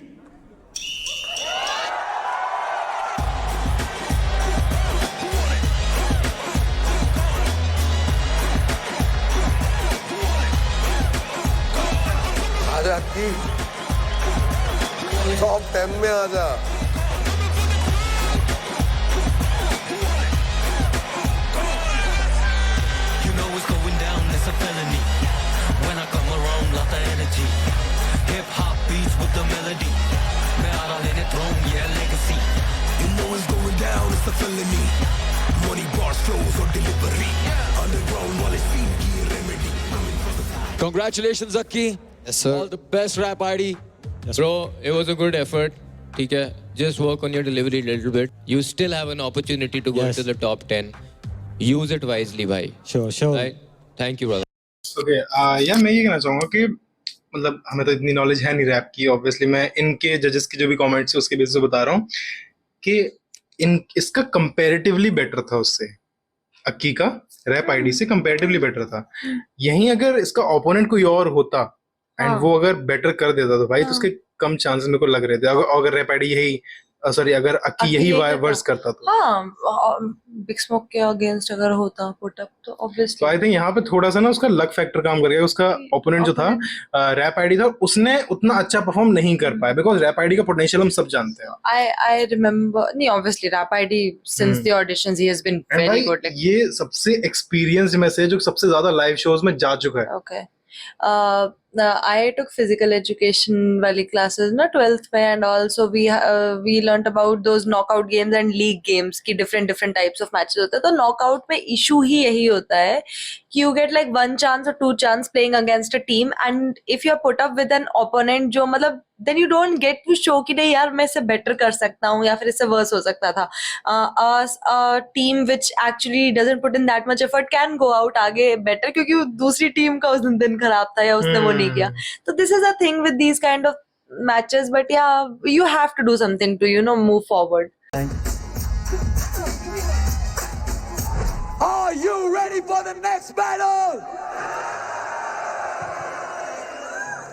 आजा की top 10 में आजा। You know it's going down, it's a felony. When I come around, lot of energy. Hip hop beats with the melody. मैं आ रहा लेने throne, yeah, legacy. You know it's going down, it's a felony. Money bars flows or delivery. Underground while it's seen की remedy. Congratulations, Zakki. Yes, sir. All the best rap ID. Bro, it was a good effort. ठीक है, just work on your delivery a little bit. You still have an opportunity to go into the top 10. Use it wisely, भाई. Sure. Right? Thank you, brother. Okay यार मैं ये कहना चाहूंगा कि मतलब हमें तो इतनी नॉलेज है नहीं रैप की, ऑब्वियसली मैं इनके जजेस के जो भी कमेंट्स है उसके बेसिस पे बता रहा हूँ कि इसका कंपैरेटिवली बेटर था उससे, अक्की का रैप आईडी से कंपैरेटिवली बेटर था। यहीं अगर इसका ओपोनेंट कोई और होता एंड वो अगर बेटर कर देता तो भाई तो उसके कम चांसेस मेरे को लग रहे थे। अगर रैप आईडी यही सॉरी अगर अक्की यही वर्स करता तो बिग स्मोक के अगेंस्ट अगर होता पुट अप तो तो ऑब्वियसली आई थिंक यहाँ पे थोड़ा सा ना उसका लक फैक्टर काम कर गया। उसका ओपोनेंट जो था रैप आईडी था, उसने उतना अच्छा परफॉर्म नहीं कर पाया बिकॉज रैप आईडी का पोटेंशियल हम सब जानते हैं। I remember नहीं obviously rap ID since the auditions he has been And very भाई, good like ये सबसे एक्सपीरियंस में से जो सबसे ज्यादा लाइव शोज में जा चुका है। okay I took physical education वाली classes ना 12th में and also we learnt about those knockout games and league games की different types of matches होते हैं। तो knockout में issue ही यही होता है कि you get like 1 chance or 2 chance playing against a team and if you are put up with an opponent जो मतलब then you don't get to show कि नहीं यार मैं इससे better कर सकता हूँ या फिर इससे worse हो सकता था। A team which actually doesn't put in that much effort can go out आगे better क्योंकि वो दूसरी टीम का उस दिन खराब था या उसने वो नहीं किया। तो this is a thing with these kind of matches but yeah you have to do something to you know move forward. Are you ready for the next battle?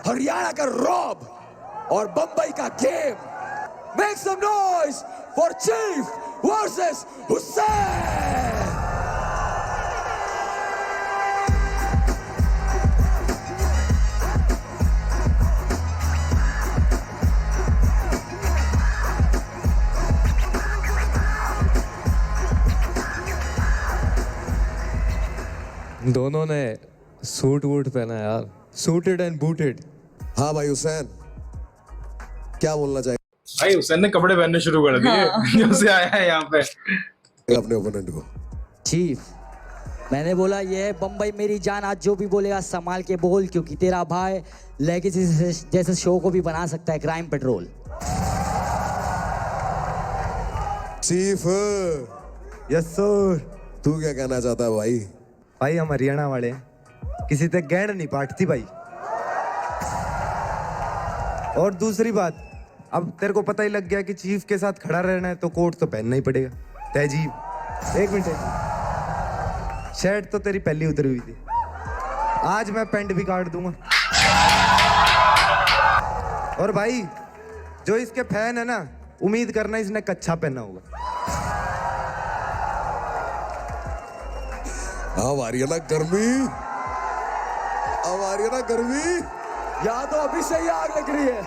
Haryana का रॉब और बंबई का game. Make some noise for Chief versus Hussain. दोनों ने suit वूट पहना यार, suited and booted. हाँ भाई हुसैन, क्या बोलना चाहिए भाई हुसैन ने कपड़े पहनने शुरू कर दिए जब से आया है यहाँ पे अपने ओपोनेंट को? चीफ, मैंने बोला ये है बम्बई मेरी जान, आज जो भी बोलेगा संभाल के बोल, क्योंकि तेरा भाई लेगेसी जैसे शो को भी बना सकता है crime petrol. Chief, yes sir. तू क्या कहना चाहता है भाई? भाई हम हरियाणा वाले हैं, किसी तक गैंड नहीं पाटती भाई। और दूसरी बात, अब तेरे को पता ही लग गया कि चीफ के साथ खड़ा रहना है तो कोट तो पहनना ही पड़ेगा। तहजीब, एक मिनट, शर्ट तो तेरी पहली उतरी हुई थी, आज मैं पैंट भी काट दूंगा। और भाई जो इसके फैन है ना, उम्मीद करना इसने कच्छा पहना होगा। हमारी ना गर्मी, हमारी ना गर्मी, या तो अभी से ही आग लग रही है।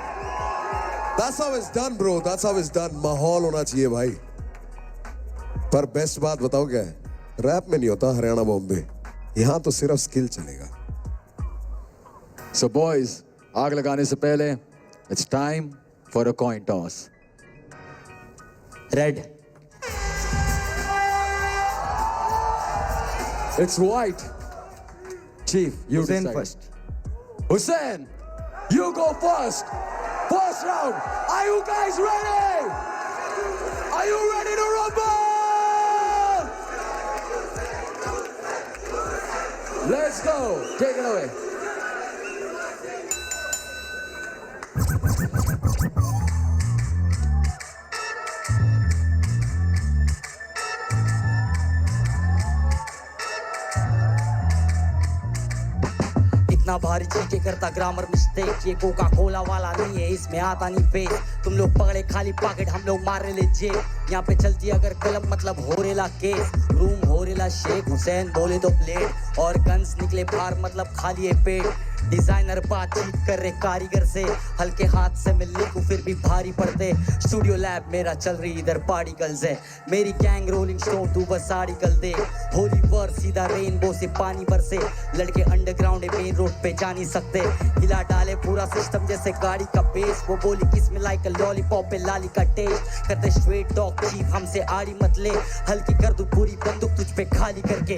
That's how it's done, bro. That's how it's done. माहौल होना चाहिए भाई। पर बेस्ट बात बताओ क्या है? रैप में नहीं होता हरियाणा बॉम्बे, यहाँ तो सिर्फ स्किल चलेगा। So boys, आग लगाने से पहले it's time for a coin toss. Red. It's white. Chief, you Hussain decide. First. Hussain, you go first. First round. Are you guys ready? Are you ready to rumble? Let's go. Take it away. इतना भारी चीखे करता grammar mistake, ये Coca Cola वाला नहीं है, इसमें आता नहीं फेस। तुम लोग पकड़े खाली पॉकेट, हम लोग मारे ले जेब। यहाँ पे चलती अगर कलम मतलब होरेला केस, रूम होरेला शेख, हुसैन बोले तो ब्लेड, और गन्स निकले बाहर मतलब खाली है पेट। डिजाइनर बातचीत कर रहे कारीगर से, हल्के हाथ से मिलने को फिर भी भारी पड़ते। स्टूडियो लैब मेरा चल रही इधर पार्टिकल्स है, मेरी गैंग रोलिंग स्टोन तू बस साड़ी कल दे। होली वर्ड सीधा रेनबो से पानी बरसे, लड़के अंडरग्राउंड मेन रोड पे जा नहीं सकते। हिला डाले पूरा सिस्टम जैसे गाड़ी का बेस, वो बोली किसमें लाइक लॉलीपॉप पे लाली का टेस्ट। करते स्ट्रेट डॉग चीफ हमसे आड़ी मत ले, हल्की कर दूं पूरी बंदूक तुझ पे खाली करके।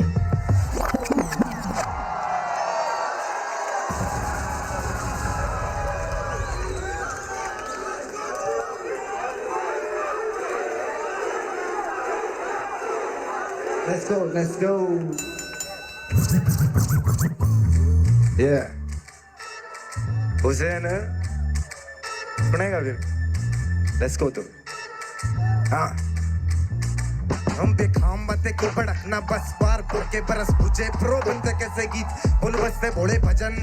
Let's go, let's go. Yeah. Hussain सुनेगा फिर? Let's go तो. हाँ. हम बेखाम बातें की भड़कना बस पार के बरस बुझे प्रो बनते कैसे गीत बोल बसते भोले भजन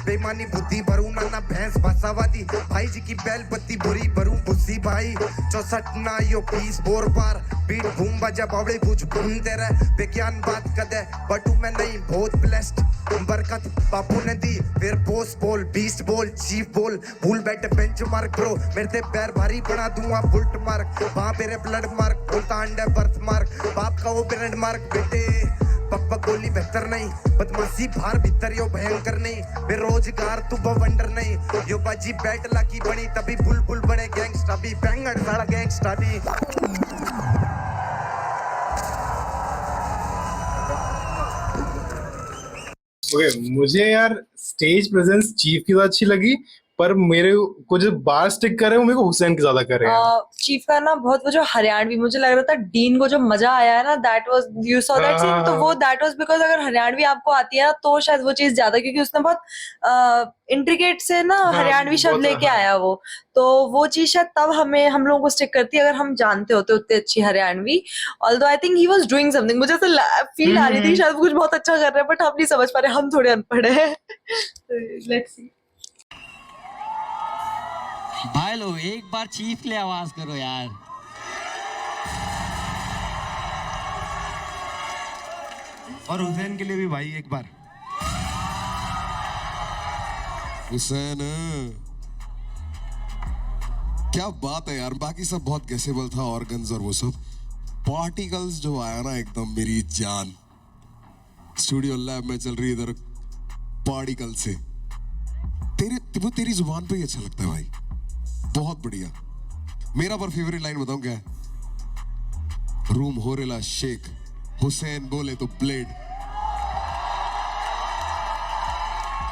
बेईमानी बुद्धि भरू नाना भैंस भाषावादी भाई जी की बैल पत्ती बुरी भरू बुस्सी भाई 64 ना यो 20 बोर पार बीट बूम बजा बावड़े कुछ घूमते रहे विज्ञान बात कदे बटू में नहीं बहुत ब्लेस्ड बरकत बापू ने दी फिर बोस बोल बीस्ट बोल चीफ बोल भूल बैठे बेंच मार्क ब्रो मेरे ते पैर भारी बना दूंगा बुल्ट मार्क वहां मेरे ब्लड मार्क बोलता अंडे बर्थ मार्क बाप का वो ब्रेड मार्क बेटे पक पक गोली बेहतर नहीं बदमाशी बाहर भीतर यो भयंकर नहीं बेरोजगार तू बवंडर नहीं यो बाजी बैट लाकी बनी तभी बुलबुल बने गैंगस्टर भी बैंगड़ साला गैंगस्टर भी ओके मुझे यार स्टेज प्रेजेंस चीफ की तो अच्छी लगी पर मेरे को जो बार स्टिक कर रहे हैं वो मेरे को हुसैन के ज्यादा कर रहे हैं चीफ का ना बहुत वो जो हरियाणवी मुझे लग रहा था डीन को जो मजा आया है ना that was you saw that scene तो वो दैट वाज बिकॉज अगर हरियाणवी आपको आती है ना तो शायद वो चीज ज्यादा क्योंकि उसने बहुत इंट्रिकेट से ना हरियाणवी शब्द लेके आया वो तो वो चीज शायद तब हम लोगों को स्टिक करती अगर हम जानते होते उतनी अच्छी Haryanvi although I think he was doing something मुझे ऐसा फील आ रही थी शायद कुछ बहुत अच्छा कर रहे हैं बट हम नहीं समझ पा रहे हम थोड़े अनपढ़ हैं लेट्स सी भाई लोग एक बार चीफ के लिए आवाज करो यार और हुसैन के लिए भी भाई एक बार हुसैन क्या बात है यार बाकी सब बहुत गैसेबल था ऑर्गन्स और वो सब पार्टिकल्स जो आया ना एकदम मेरी जान स्टूडियो लैब में चल रही इधर पार्टिकल से तेरी जुबान पे ही अच्छा लगता है भाई बहुत बढ़िया मेरा पर फेवरेट लाइन बताऊं क्या है रूम होरेला शेख हुसैन बोले तो ब्लेड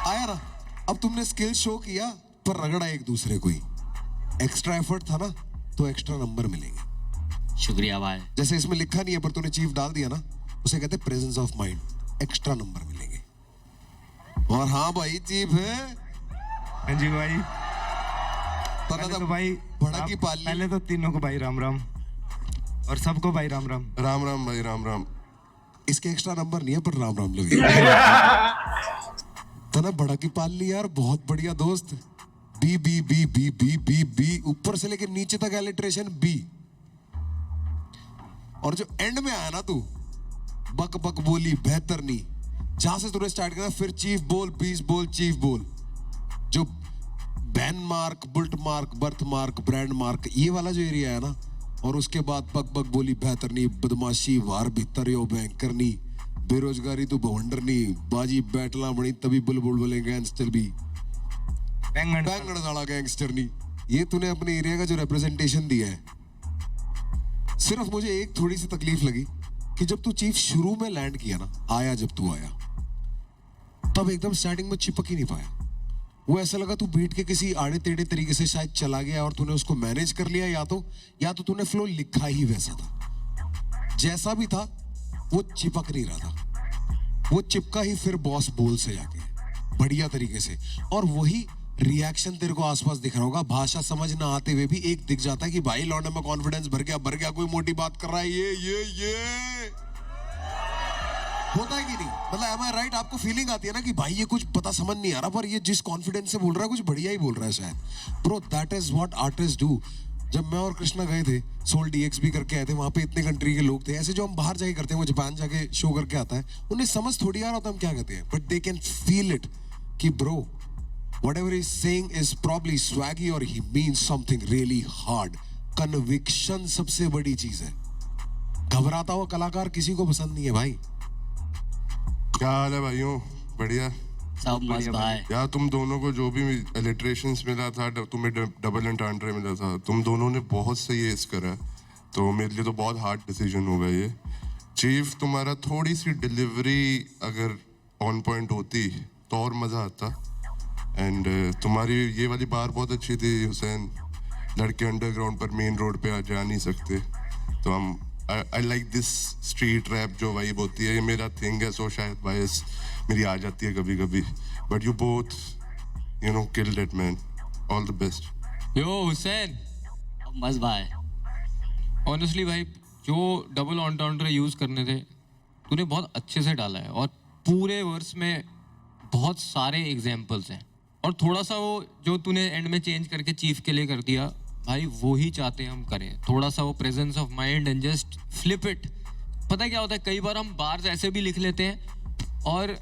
आया ना अब तुमने स्किल शो किया पर रगड़ा एक दूसरे को ही एक्स्ट्रा एफर्ट था ना तो एक्स्ट्रा नंबर मिलेंगे शुक्रिया भाई जैसे इसमें लिखा नहीं है पर तूने चीफ डाल दिया ना उसे कहते presence of mind extra number मिलेंगे और हाँ भाई चीफ है हाँ जी भाई पता था भाई बड़ा की पाली पहले तो तीनों को भाई राम राम और सबको भाई राम राम राम राम भाई राम राम इसके एक्स्ट्रा नंबर नहीं है पर राम राम लोग तो ना बड़ा की पाल ली यार बहुत बढ़िया दोस्त बी बी बी बी बी बी बी ऊपर से लेकर नीचे तक एलिट्रेशन बी और जो एंड में आया ना तू बक बक बोली बेहतर नहीं जहां से तूने स्टार्ट किया फिर चीफ बोल बीस बोल चीफ बोल जो ban mark bullet mark birth mark brand mark ये वाला जो एरिया है ना और उसके बाद पग पग बोली बेहतर नहीं बदमाशी वार भीतर यो बैंकर नहीं बेरोजगारी तो भवंडर नहीं बाजी बैटला बनी तभी बुलबुल बोले गैंगस्टर भी बैंगड़ साला गैंगस्टर नहीं ये तूने अपने एरिया का जो रिप्रेजेंटेशन दिया है सिर्फ मुझे एक थोड़ी सी तकलीफ लगी कि जब तू चीफ शुरू में लैंड किया ना आया जब तू आया तब एकदम स्टार्टिंग में चिपक ही नहीं पाया वो ऐसा लगा तू बीट के किसी आड़े टेढ़े तरीके से शायद चला गया और तूने उसको मैनेज कर लिया या तो तूने फ्लो लिखा ही वैसा था जैसा भी था वो चिपक नहीं रहा था वो चिपका ही फिर बॉस बोल से जाके बढ़िया तरीके से और वही रिएक्शन तेरे को आसपास दिख रहा होगा भाषा समझ ना आते हुए भी एक दिख जाता है कि भाई लौंडे में कॉन्फिडेंस भर गया कोई मोटी बात कर रहा है ये होता है कि नहीं? मतलब am I right? आपको फीलिंग आती है ना कि भाई ये कुछ पता समझ नहीं आ रहा, पर ये जिस कॉन्फिडेंस से बोल रहा है कुछ बढ़िया ही बोल रहा है शायद। Bro that is what artist do. जब मैं और कृष्णा गए थे, सोल डीएक्स भी करके आए थे, वहां पे इतने कंट्री के लोग थे, ऐसे जो हम बाहर जाके करते हैं, वो जापान जाके शो करके आता है, उन्हें समझ थोड़ी आ रहा होता हम क्या कहते हैं, but they can feel it कि bro whatever he's saying is probably swaggy or he means something really hard. Conviction सबसे बड़ी चीज है। घबराता हुआ कलाकार किसी को पसंद नहीं है भाई। क्या हाल है भाइयों? बढ़िया सब मस्त भाई। यार तुम दोनों को जो भी अलिटरेशंस मिला था, तुम्हें डबल एंटांड्रे मिला था, तुम दोनों ने बहुत सही एस करा, तो मेरे लिए तो बहुत हार्ड डिसीजन होगा ये। चीफ, तुम्हारा थोड़ी सी डिलीवरी अगर ऑन पॉइंट होती तो और मज़ा आता। एंड तुम्हारी ये वाली बार बहुत अच्छी थी हुसैन, लड़के अंडरग्राउंड पर मेन रोड पे जा नहीं सकते, तो हम I like this street rap जो वाइब होती है, ये मेरा थिंग है, सो शायद वाइस मेरी आ जाती है कभी कभी, but you both you know killed it man, all the best. Yo Hussain, मस्त भाई। ऑनेस्टली भाई, जो डबल ऑन्टाउंड्रे यूज़ करने थे तूने बहुत अच्छे से डाला है, और पूरे वर्स में बहुत सारे एग्जाम्पल्स हैं, और थोड़ा सा वो जो तूने एंड में चेंज करके चीफ के लिए कर दिया भाई, वो ही चाहते हैं हम करें, थोड़ा सा वो presence of mind and just flip it. पता है क्या होता है, कई बार हम बार्स ऐसे भी लिख लेते हैं और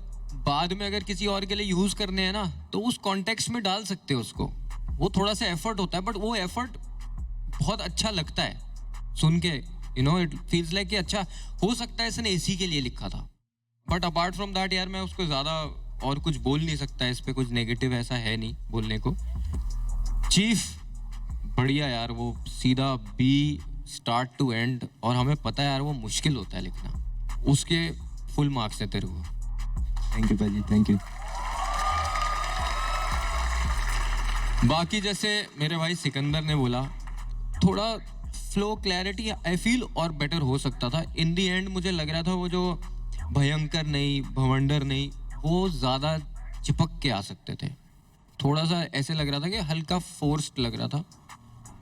बाद में अगर किसी और के लिए यूज़ करने हैं ना, तो उस कॉन्टेक्स्ट में डाल सकते हो उसको, वो थोड़ा सा एफर्ट होता है, बट वो एफर्ट बहुत अच्छा लगता है सुन के, you know it feels like कि अच्छा हो सकता है इसने इसी के लिए लिखा था। बट अपार्ट फ्रॉम दैट यार, मैं उसको ज़्यादा और कुछ बोल नहीं सकता, इस पे कुछ नेगेटिव ऐसा है नहीं बोलने को। चीफ बढ़िया यार, वो सीधा बी स्टार्ट टू एंड, और हमें पता है यार वो मुश्किल होता है लिखना, उसके फुल मार्क्स है तेरे को। थैंक यू भाजी, थैंक यू। बाकी जैसे मेरे भाई सिकंदर ने बोला, थोड़ा फ्लो क्लैरिटी आई फील और बेटर हो सकता था। इन दी एंड मुझे लग रहा था वो जो भयंकर नहीं, भवंडर नहीं, वो ज़्यादा चिपक के आ सकते थे, थोड़ा सा ऐसे लग रहा था कि हल्का फोर्स्ड लग रहा था।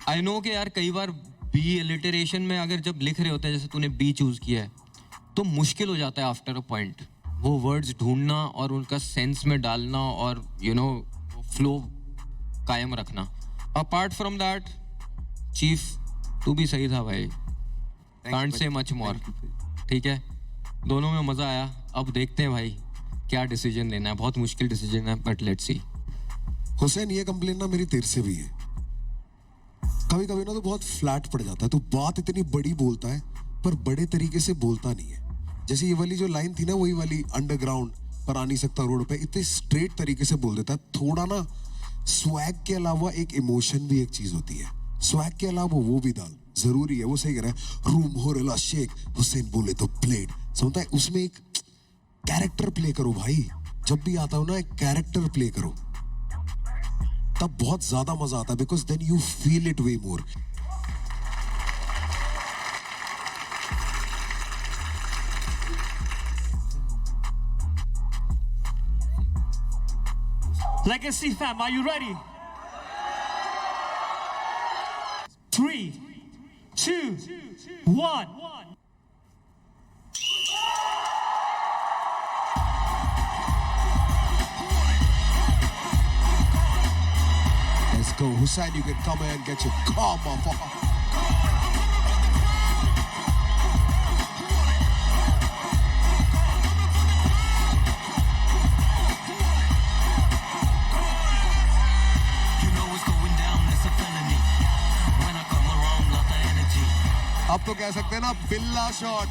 आई नो कि यार कई बार बी एलिटरेशन में अगर जब लिख रहे होते हैं, जैसे तूने बी चूज़ किया है, तो मुश्किल हो जाता है आफ्टर अ पॉइंट वो वर्ड्स ढूंढना और उनका सेंस में डालना और यू नो फ्लो कायम रखना। अपार्ट फ्रॉम दैट चीफ तू भी सही था भाई, कांट से मच मोर, ठीक है, दोनों में मज़ा आया। अब देखते हैं भाई क्या डिसीजन लेना है, बहुत मुश्किल डिसीजन है, बट लेट्स सी। हुसैन, ये कंप्लेन ना मेरी तेरे से भी है, कभी कभी ना तो बहुत फ्लैट पड़ जाता है, तो बात इतनी बड़ी बोलता है पर बड़े तरीके से बोलता नहीं है। जैसे ये वाली जो लाइन थी ना, वही वाली अंडरग्राउंड पर आ नहीं सकता रोड पे, इतने स्ट्रेट तरीके से बोल देता है। थोड़ा ना स्वैग के अलावा एक इमोशन भी एक चीज होती है, स्वैग के अलावा वो भी डाल जरूरी है। वो सही कह रहा है, रूम हो रेला शेक, हुसैन बोले तो प्लेड, समझता है, उसमें एक कैरेक्टर प्ले करो भाई, जब भी आता हो ना एक कैरेक्टर प्ले करो, तब बहुत ज्यादा मजा आता है, because then you feel it way more. Legacy fam, are you ready? 3, 2, 1. Let's go, Hussain, you can come here and get your car, motherfucker. अब तो कह सकते हैं ना, बिल्ला shot.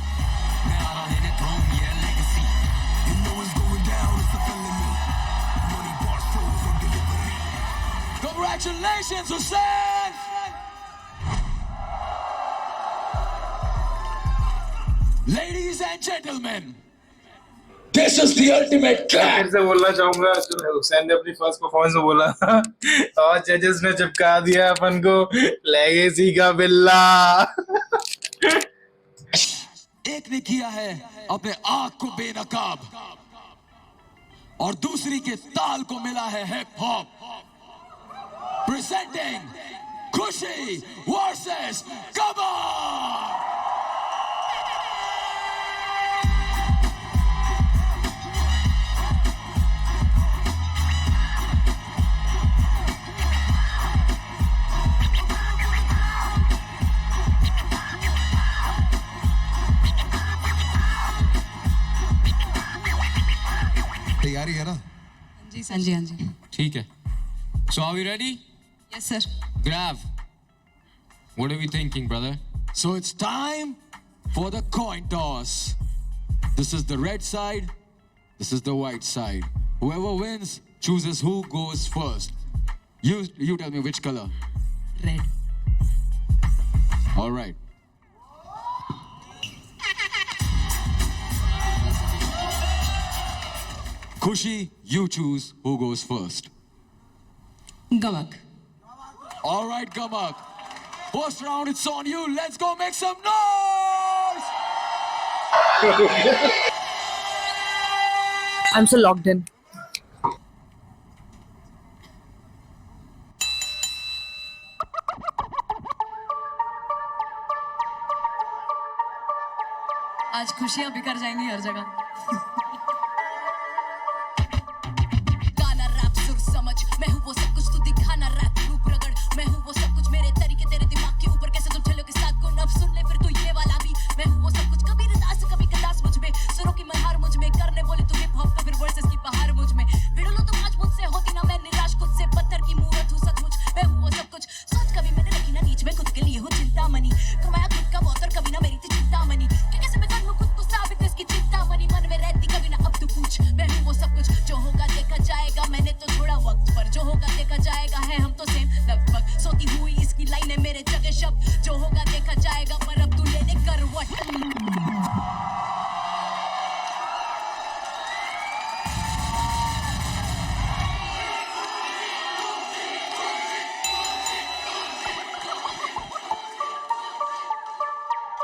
Congratulations, Hussein! Ladies and gentlemen, this is the ultimate clap. फिर से बोलना चाहूंगा, हुसैन ने अपनी फर्स्ट परफॉर्मेंस में बोला और जजेस ने चिपका दिया अपन को लेगेसी का बिल्ला। एक ने किया है अपने आँख को बेनकाब और दूसरी के ताल को मिला है hip hop. Presenting Kushi versus Kabar. जी सर जी हाँ जी ठीक है. So are we ready? Yes sir Grav. What are we thinking, brother? So it's time for the coin toss. This is the red side. This is the white side. Whoever wins chooses who goes first. You tell me which color. Red All right. Khushi, you choose who goes first. Gamak All right, Gamak. First round, it's on you. Let's go make some noise! I'm so locked in. आज खुशियां बिखर जाएंगी हर जगह गाना rap सुर समझ मैं हूँ वो सब कुछ तू दिखाना रैप रूप रगड़ मैं हूँ वो सब कुछ मेरे तरीके तेरे दिमाग के ऊपर कैसे तुम ठेलों के साथ गुण अब सुन ले फिर तू ये वाला भी मैं हूँ वो सब कुछ कभी रदास कभी कदास मुझ में सुरों की मल्हार मुझ में करने बोले तू हिप हॉप तो फिर वर्सेस की पहाड़ मुझ में भिड़ लो तुम आज मुझसे होती ना मैं निराश खुद से पत्थर की मूरत हूँ सचमुच मैं हूँ वो सब कुछ सोच कभी मैंने रखी ना नीच में खुद के लिए हूँ चिंता मनी कमाया खुद का बहुत और कभी ना मेरी थी चिंता मनी कि कैसे मैं करूँ खुद को साबित इसकी चिंता मनी मन में रहती कभी ना अब तू पूछ मैं हूँ वो सब कुछ जो होगा देखा जाएगा मैंने तो थोड़ा वक्त पर जो होगा देखा जाएगा है हम तो सेम लगभग सोती हुई इसकी लाइन है मेरे जगह शब्द जो होगा देखा जाएगा पर अब तू लेने करवट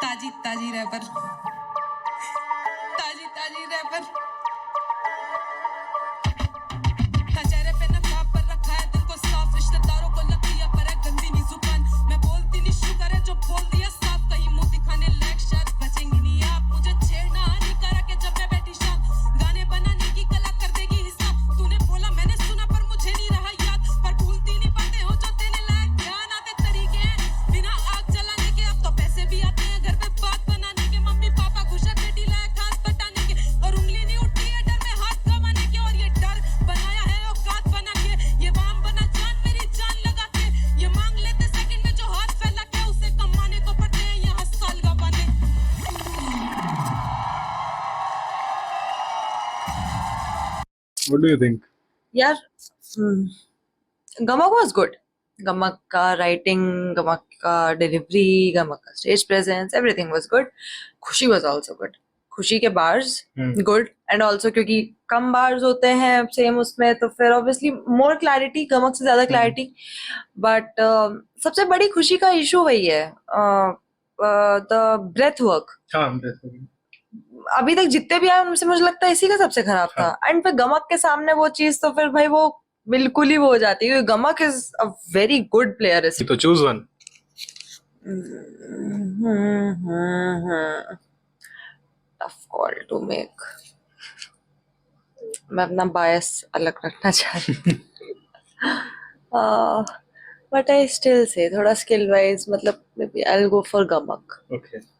ताजी ताजी रैपर ताजी ताजी रैपर कचहरे पे नकाब पर रखा है दिल को साफ रिश्तेदारों को लग दिया पर है गंदी नी जुबान मैं बोलती नहीं शुक्र है जो बोल दिया साफ कहीं मुंह दिखाने लायक शायद बचेंगी नहीं आप मुझे छेड़ना नहीं करा के जब मैं बैठी शाम गाने बनाने की कला कर देगी हिसाब तूने बोला मैंने सुना पर मुझे नहीं रहा याद पर भूलती नहीं पाते हो जो तेरे लायक ध्यान आते तरीके हैं बिना आग जलाने के अब तो पैसे भी आते हैं घर पे बात बनाने के मम्मी पापा खुश है बेटी लायक हाथ बटाने के और उंगली नहीं उठती है डर में हाथ कमाने के और ये डर बनाया है औकात बना के ये वाम बना जान मेरी जान लगा के ये मांग लेते सेकंड में जो हाथ फैला के उसे कमाने को पड़ते हैं यहाँ साल का बने What do you think? यार गमक वॉज गुड गमक का राइटिंग गमक का डिलीवरी गमक का stage presence everything was good खुशी वॉज ऑल्सो गुड खुशी के बार्स गुड एंड ऑल्सो क्योंकि कम बार्स होते हैं सेम उसमें तो फिर ऑब्वियसली मोर क्लैरिटी गमक से ज्यादा क्लैरिटी बट सबसे बड़ी खुशी का इशू वही है द ब्रेथ वर्क हाँ अभी तक जितने भी आए उनसे मुझे लगता है इसी का सबसे खराब था एंड फिर गमक के सामने वो चीज तो फिर भाई वो बिल्कुल ही वो हो जाती है क्योंकि गमक is a very good player तो choose one. Tough call to make मैं अपना बायस अलग रखना चाहती बट आई स्टिल से थोड़ा स्किल वाइज मतलब maybe I will go for Gamak. Okay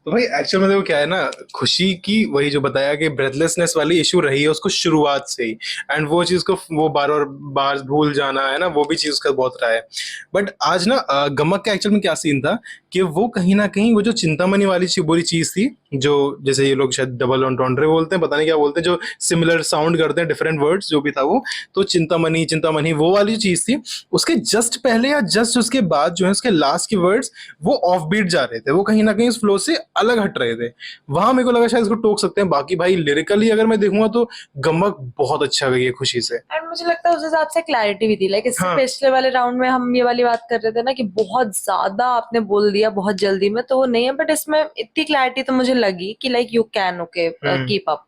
तो भाई एक्चुअल में देखो क्या है ना खुशी की वही जो बताया कि ब्रेथलेसनेस वाली इशू रही है उसको शुरुआत से ही एंड वो चीज को वो बार भूल जाना है ना वो भी चीज उसका बहुत रहा है बट आज ना गमक का एक्चुअल में क्या सीन था कि वो कहीं ना कहीं वो जो चिंतामणि वाली बुरी चीज थी जो जैसे ये लोग शायद डबल एंटोंड्रे बोलते हैं पता नहीं क्या बोलते हैं जो सिमिलर साउंड करते हैं डिफरेंट वर्ड्स जो भी था वो तो चिंतामणि वो वाली चीज थी उसके जस्ट पहले या जस्ट उसके बाद जो है उसके लास्ट के वर्ड्स वो ऑफ बीट जा रहे थे वो कहीं ना कहीं उस फ्लो से अलग हट रहे थे वहां मेरे को लगा शायद इसको टोक सकते हैं बाकी भाई लिरिकली अगर मैं देखूंगा तो गमक बहुत अच्छा गई है खुशी से एंड मुझे लगता है उस हिसाब से क्लैरिटी भी थी लाइक इससे पिछले वाले राउंड में हम ये वाली बात कर रहे थे ना कि बहुत ज्यादा आपने बोल दिया बहुत जल्दी में तो वो नहीं है बट इसमें इतनी क्लैरिटी तो मुझे लगी कि like you can okay keep up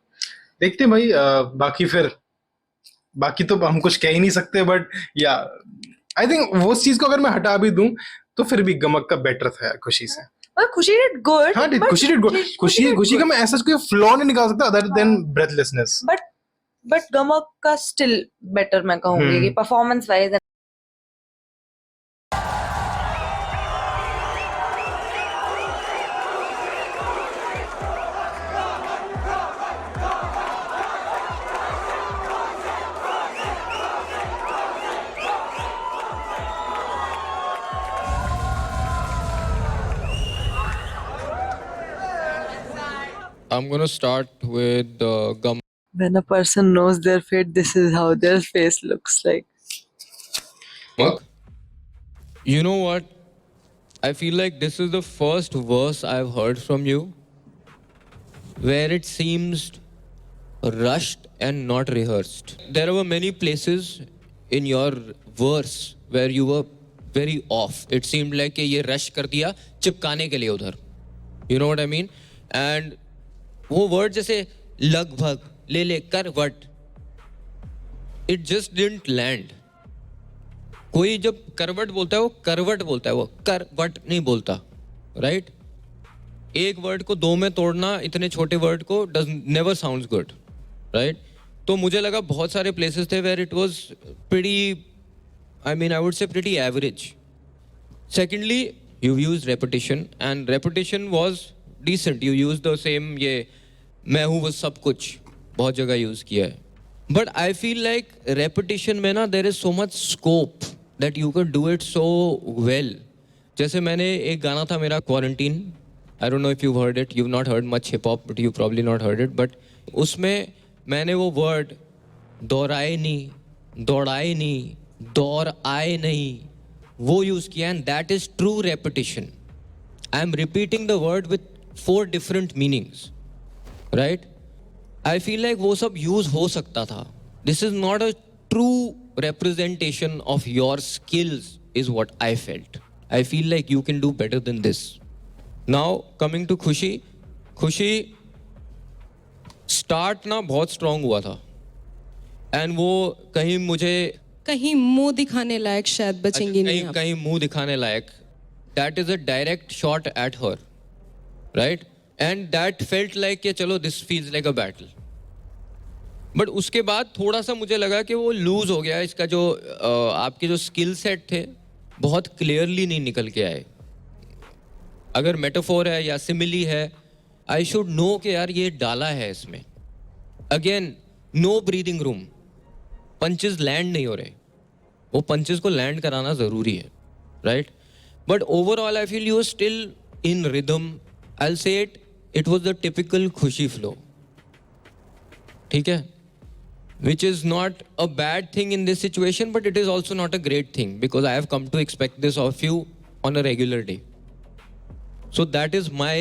देखते हैं भाई बाकी तो हम कुछ कह ही नहीं सकते बट या आई थिंक वो चीज को अगर मैं हटा भी दूं तो फिर भी गमक का बेटर था खुशी से खुशी डिड गुड हाँ खुशी डिड गुड खुशी का मैं ऐसा कोई फ्लॉ नहीं निकाल सकता अदर देन ब्रेथलेसनेस बट गमक का स्टिल बेटर मैं कहूंगी कि performance wise I'm gonna start with gum. When a person knows their fate, this is how their face looks like. You know what? I feel like this is the first verse I've heard from you where it seems rushed and not rehearsed. There were many places in your verse where you were very off. It seemed like कि ये rush कर दिया चिपकाने के लिए उधर. You know what I mean? And वो word जैसे लगभग ले ले करवट, it just didn't land. कोई जब करवट बोलता है वो करवट बोलता है, वो करवट नहीं बोलता, राइट? एक वर्ड को दो में तोड़ना इतने छोटे वर्ड को does never sounds good, right? तो मुझे लगा बहुत सारे प्लेसेस थे where it was pretty, I mean I would say pretty average. Secondly you use repetition and repetition was decent. You use the same, ये मैं हूँ वो सब कुछ बहुत जगह यूज किया है. But I feel like repetition में ना there is so much scope that you can do it so well. जैसे मैंने एक गाना था मेरा quarantine, I don't know if you heard it, you not heard much hip hop but you probably not heard it, but उसमें मैंने वो word दोहराए नहीं, दौड़ाए नहीं, दौड़ आए नहीं, वो यूज किया. And that is true repetition. I am repeating the word with 4 different meanings, right? I feel like वो सब यूज हो सकता था. This is not a true representation of your skills is what I felt. I feel like you can do better than this. Now coming to Khushi, Khushi start ना बहुत strong हुआ था and वो कहीं मुझे कहीं मुंह दिखाने लायक शायद बचेंगी नहीं आप. कहीं मुंह दिखाने लायक. That is a direct shot at her, right? And that felt like कि चलो this feels like a battle. But उसके बाद थोड़ा सा मुझे लगा कि वो लूज हो गया. इसका जो आपके जो स्किल सेट थे बहुत क्लियरली नहीं निकल के आए. अगर मेटाफोर है या सिमिली है, आई शुड नो कि यार ये डाला है इसमें. Again no breathing room, punches land नहीं हो रहे, वो पंचेस को लैंड कराना ज़रूरी है, right? But overall I feel you are still in rhythm. I will say it was the typical Khushi flow, ठीक है? Which is not a bad thing in this situation, but it is also not a great thing because I have come to expect this of you on a regular day. So that is my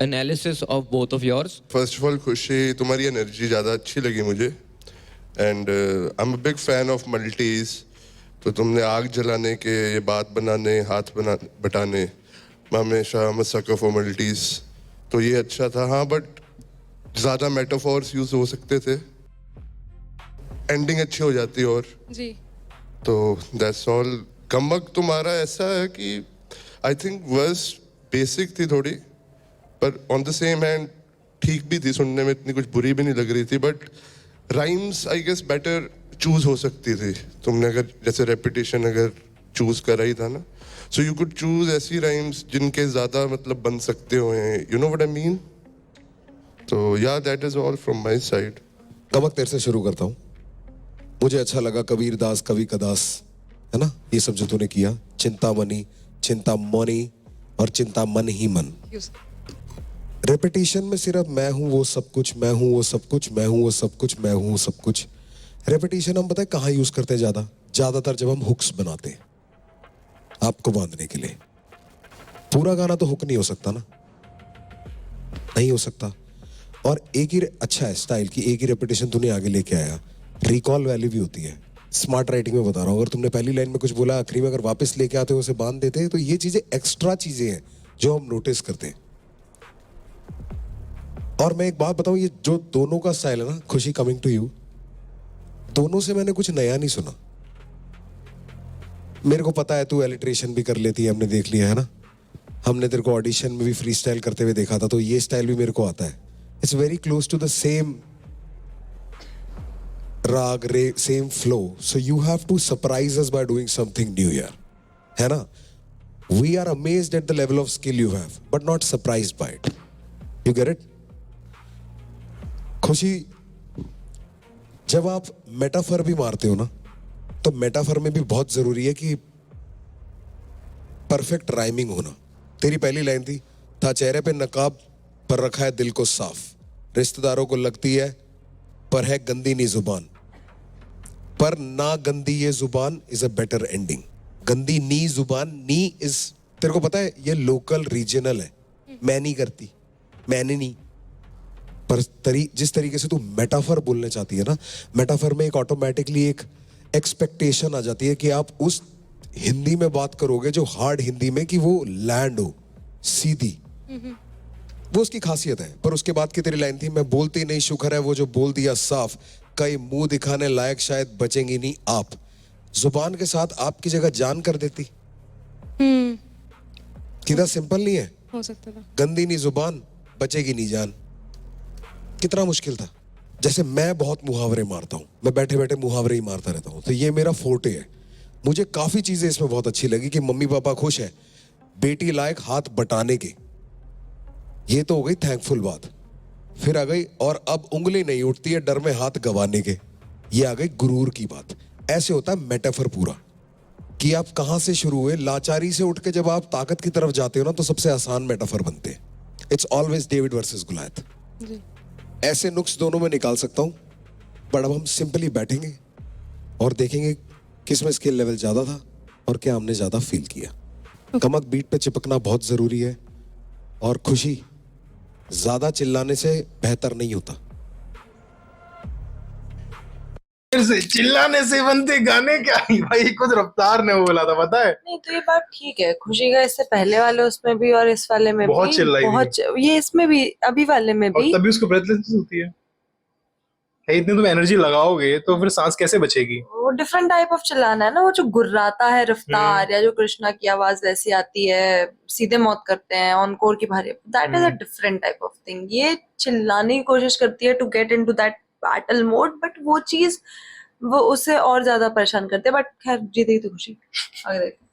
analysis of both of yours. First of all, खुशी तुम्हारी energy ज़्यादा अच्छी लगी मुझे and I'm a big fan of multis. तो तुमने आग जलाने के, ये बात बनाने, हाथ बटाने, मैं हमेशा I'm a sucker for multis. तो ये अच्छा था. हाँ, बट ज़्यादा मेटाफोर्स यूज हो सकते थे, एंडिंग अच्छी हो जाती और जी. तो दैट्स ऑल. कमबक तुम्हारा ऐसा है कि आई थिंक वर्स बेसिक थी थोड़ी, पर ऑन द सेम हैंड ठीक भी थी, सुनने में इतनी कुछ बुरी भी नहीं लग रही थी. But rhymes I guess better choose हो सकती थी. तुमने अगर जैसे रेपिटेशन अगर चूज करा ही था ना, सो यू कुड चूज ऐसी राइम्स जिनके ज़्यादा मतलब बन सकते हो. You know what I mean? तो yeah that is all from my side. कमक तेरे से शुरू करता हूँ. मुझे अच्छा लगा कबीर दास कवि कदास, है ना, ये सब जो तूने किया. चिंतामणि, चिंतामणि और चिंतामन ही मन. रेपिटेशन में सिर्फ मैं हूं वो सब कुछ, मैं हूं वो सब कुछ, मैं हूं वो सब कुछ, मैं हूं वो सब कुछ. रेपिटेशन हम पता है कहाँ यूज करते हैं ज्यादातर जब हम हुक्स बनाते हैं आपको बांधने के लिए. पूरा गाना तो हुक नहीं हो सकता ना, नहीं हो सकता. और एक ही अच्छा है स्टाइल की एक ही रेपिटेशन तूने आगे लेके आया. रिकॉल वैल्यू भी होती है. स्मार्ट राइटिंग में बता रहा हूँ, अगर तुमने पहली लाइन में कुछ बोला आखिरी में अगर वापस लेके आते हो उसे बांध देते हैं, तो ये चीजें एक्स्ट्रा चीजें हैं जो हम नोटिस करते हैं. और मैं एक बात बताऊं, ये जो दोनों का स्टाइल है ना, खुशी कमिंग टू यू, दोनों से मैंने कुछ नया नहीं सुना. मेरे को पता है तू एलिट्रेशन भी कर लेती है, हमने देख लिया है ना, हमने तेरे को ऑडिशन में भी फ्री स्टाइल करते हुए देखा था, तो ये स्टाइल भी मेरे को आता है. It's very close to the same राग रे, same flow. So you have to surprise us by doing something new यार, है ना. We are amazed at the level of skill you have but not surprised by it. You get it? Khushi, जब आप metaphor भी मारते हो ना, तो मेटाफर में भी बहुत जरूरी है कि परफेक्ट राइमिंग होना. तेरी पहली लाइन थी, था चेहरे पे नकाब पर रखा है दिल को साफ। रिश्तेदारों को लगती है पर है गंदी नी जुबान, पर ना गंदी ये जुबान इज अ बेटर एंडिंग। गंदी नी जुबान, नी इज, तेरे को पता है ये लोकल रीजनल है। मैं नहीं करती, मैंने नहीं, पर जिस तरीके से तू मेटाफर बोलने चाहती है ना, मेटाफर में एक ऑटोमेटिकली एक एक्सपेक्टेशन आ जाती है कि आप उस हिंदी में बात करोगे जो हार्ड हिंदी में, कि वो लैंड हो, सीधी, वो उसकी खासियत है। पर उसके बाद की तेरी लाइन थी, मैं बोलती नहीं शुक्र है वो जो बोल दिया साफ, कई मुंह दिखाने लायक शायद बचेंगी नहीं आप। जुबान के साथ आपकी जगह जान कर देती। कितना सिंपल नहीं है? हो सकता था। गंदी नहीं जुबान, बचेगी नहीं जान। कितना मुश्किल था। जैसे मैं बहुत मुहावरे मारता हूं, मैं बैठे बैठे मुहावरे ही मारता रहता हूं, तो ये मेरा फोर्टे है। मुझे काफी चीजें इसमें बहुत अच्छी लगी कि मम्मी पापा खुश है, बेटी लायक हाथ बटाने के, ये तो हो गई थैंकफुल बात। फिर आ गई और अब उंगली नहीं उठती है डर में हाथ गंवाने के, ये आ गई गुरूर की बात। ऐसे होता है मेटाफर पूरा, कि आप कहां से शुरू हुए, लाचारी से उठ के जब आप ताकत की तरफ जाते हो ना, तो सबसे आसान मेटाफर बनते हैं। It's always David versus गुलायत। ऐसे नुक्स दोनों में निकाल सकता हूं, बट अब हम सिंपली बैठेंगे और देखेंगे किस में स्किल लेवल ज्यादा था और क्या हमने ज्यादा फील किया। कमक बीट पे चिपकना बहुत जरूरी है, और खुशी ज्यादा चिल्लाने से बेहतर नहीं होता। फिर से चिल्लाने से बनते गाने क्या ही भाई, खुद रफ्तार ने बोला था, पता है? नहीं तो ये बात ठीक है, खुशी का इससे पहले वाले उसमें भी और इस वाले में बहुत भी चिल्लाई बहुत, ये इसमें भी अभी वाले में और भी। तभी उसको ब्रेथलेसनेस होती है। इतनी तुम एनर्जी लगाओगे तो फिर सांस कैसे बचेगी? वो डिफरेंट टाइप ऑफ चिल्लाना है ना, वो जो गुर्राता है रफ्तार, या जो कृष्णा की आवाज वैसी आती है, सीधे मौत करते हैं ऑनकोर की भारी, that is a different type of thing. ये चिल्लाने की कोशिश करती है to get into that battle mode, but वो चीज वो उससे और ज्यादा परेशान करते हैं। बट खैर जीत गई तो खुशी। आगे देखते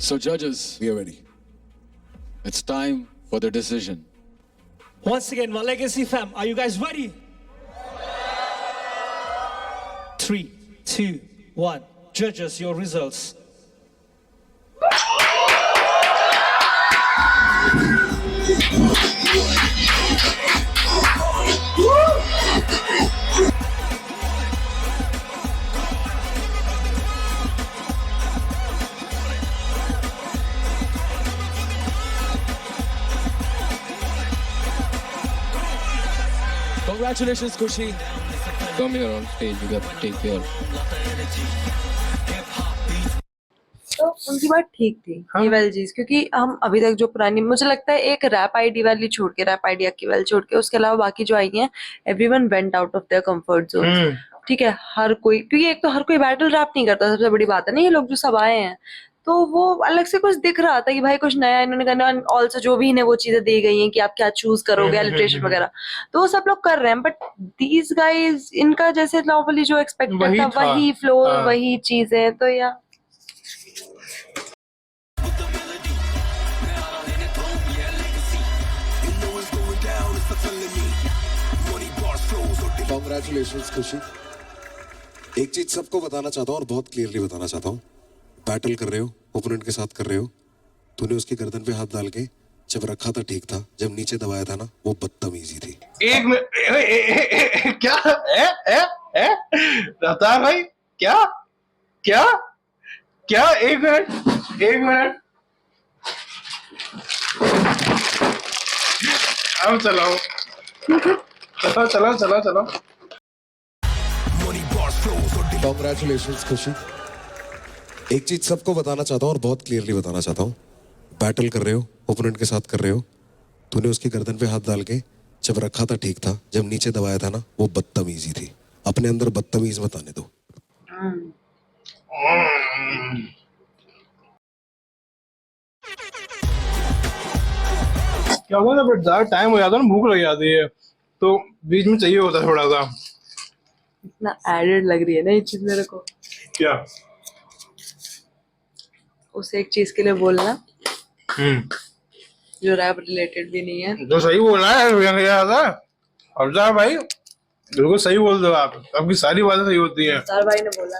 So judges, We are ready. it's time for the decision. Once again, my legacy fam, are you guys ready? 3, 2, 1. Judges, your results. Congratulations, Kushi. Come here on stage, you have to take your तो उनकी बात ठीक थी। केवल जी, क्योंकि हम अभी तक जो पुरानी, मुझे लगता है एक रैप आईडी वाली छोड़ के, रैप आईडी केवल छोड़ के, उसके अलावा बाकी जो आई हैं, everyone went out of their comfort zone. ठीक है, हर कोई, क्योंकि एक तो हर कोई बैटल रैप नहीं करता, सबसे बड़ी बात है ना। ये लोग जो सब आए हैं, तो वो अलग से कुछ दिख रहा था कि भाई कुछ नया इन्होंने करना। ऑल्सो जो भी इन्हें वो चीजें दी गई हैं कि आप क्या चूज करोगे, एलिट्रेशन वगैरह, तो वो सब लोग कर रहे हैं। बट दीज गाइज, इनका जैसे नॉर्मली जो एक्सपेक्टेड था वही फ्लो, वही चीजें, तो यार Congratulations खुशी। एक चीज सबको बताना चाहता हूँ और बहुत क्लियरली बताना चाहता हूँ, बैटल कर रहे हो, ओपोनेंट के साथ कर रहे हो, तूने उसकी गर्दन पे हाथ डाल के जब रखा था ठीक था, जब नीचे दबाया था ना वो बदतमीजी थी। एक मिनट, क्या है रफ्तार भाई, क्या क्या क्या? एक मिनट अब चलाओ चलो। Congratulations खुशी। एक चीज सबको बताना चाहता हूँ और बहुत क्लियरली बताना चाहता हूँ, बैटल कर रहे हो, ओपोनेंट के साथ कर रहे हो, तूने उसकी गर्दन पे हाथ डाल के जब रखा था ठीक था, जब नीचे दबाया था ना वो बदतमीजी थी। अपने अंदर बदतमीज मत आने दो। क्या हुआ ना, बट ज्यादा टाइम हो जाता है ना, भूख लग जाती है, तो बीच में चाहिए होता है थोड़ा सा। इतना एडेड लग रही है ना ये चीज मेरे को। क्या? उसे एक चीज के लिए बोलना जो रैप रिलेटेड भी नहीं है। जो सही बोला है अफजार भाई, बिल्कुल सही बोल दो आप, आपकी सारी बातें सही होती हैं। अफजार भाई ने बोला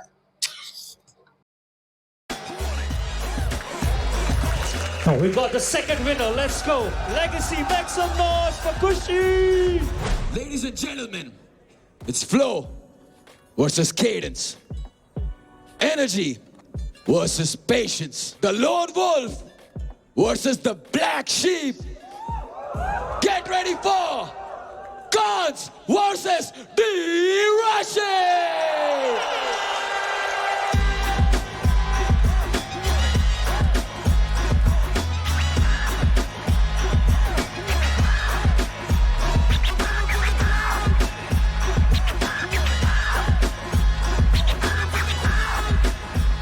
We've got the second winner. Let's go. Legacy, make some noise for Kushi. Ladies and gentlemen, it's flow versus cadence. Energy versus patience. The lone wolf versus the black sheep. Get ready for Guns versus D-Rashi!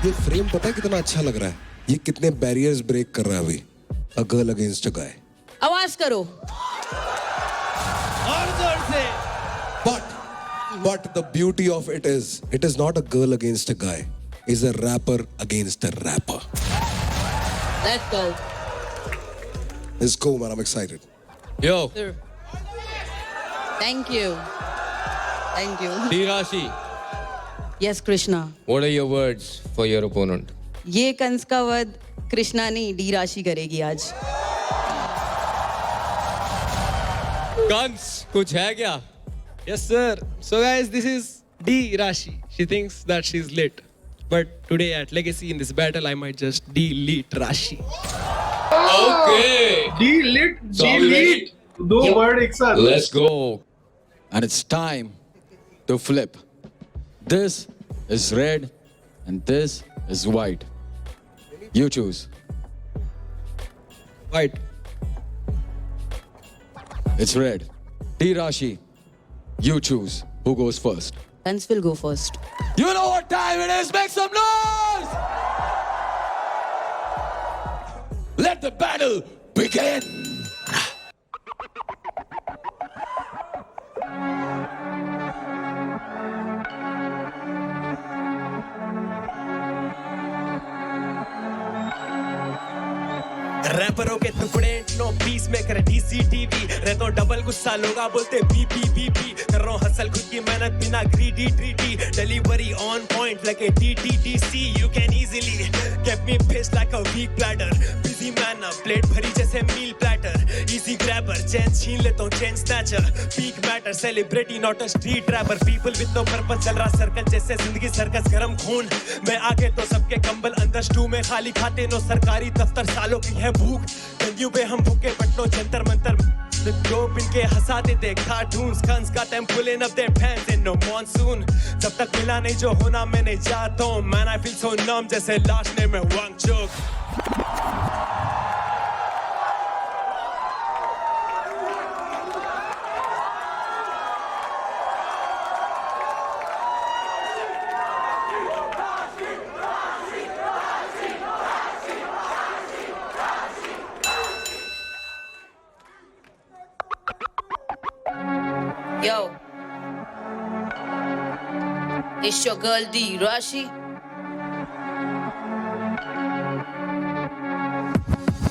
ये frame पता है कितना अच्छा लग रहा है, ये कितने बैरियर्स ब्रेक कर रहा है अभी. A girl against a guy. आवाज करो. और जोर से. But the beauty of it is not a girl against a guy. It's a rapper against a rapper. Let's go. Let's go, man. I'm excited. Yo, Sir. Thank you. Thank you. D-Rashi, Yes, Krishna. what are your words for your opponent? ये कंस का वध कृष्णा नहीं D राशि करेगी आज. Guns, कुछ है क्या? Yes, sir. So, guys, this is D Rashi. She thinks that she's lit. But today at Legacy in this battle, I might just delete Rashi. Okay. delete. दो वर्ड एक साथ. Let's go. And it's time to flip. This is red and this is white. You choose. White. It's red. D-Rashi, you choose who goes first. Kans will go first. You know what time it is? Make some noise! Let the battle begin! रैपरों के टुकड़े no piece में करे डीसीटीवी रहता हूँ double गुस्सा लोग बोलते BP कर रहा हूँ हसल खुद की मेहनत बिना greedy treaty delivery on point लगे DTDC you can easily kept me pissed like a weak bladder busy man up plate भरी जैसे meal platter easy grabber chain छीन लेता हूँ chain snatcher peak matter celebrity not a street rapper people with no purpose चल रहा circle जैसे जिंदगी circus गरम खून मैं आगे तो सबके कंबल अंदर स्टू में खाली खाते नो सरकारी दफ्तर सालों की है भूख गंदियों पे हम भूखे पटनो जंतर मंतर Dope इनके हंसाते थे cartoons guns got them pulling up their pants in no monsoon जब तक मिला नहीं जो होना मैं नहीं चाहता हूँ man I feel so numb जैसे लाश ने में Wangchuck Yo, it's your girl D Rashi.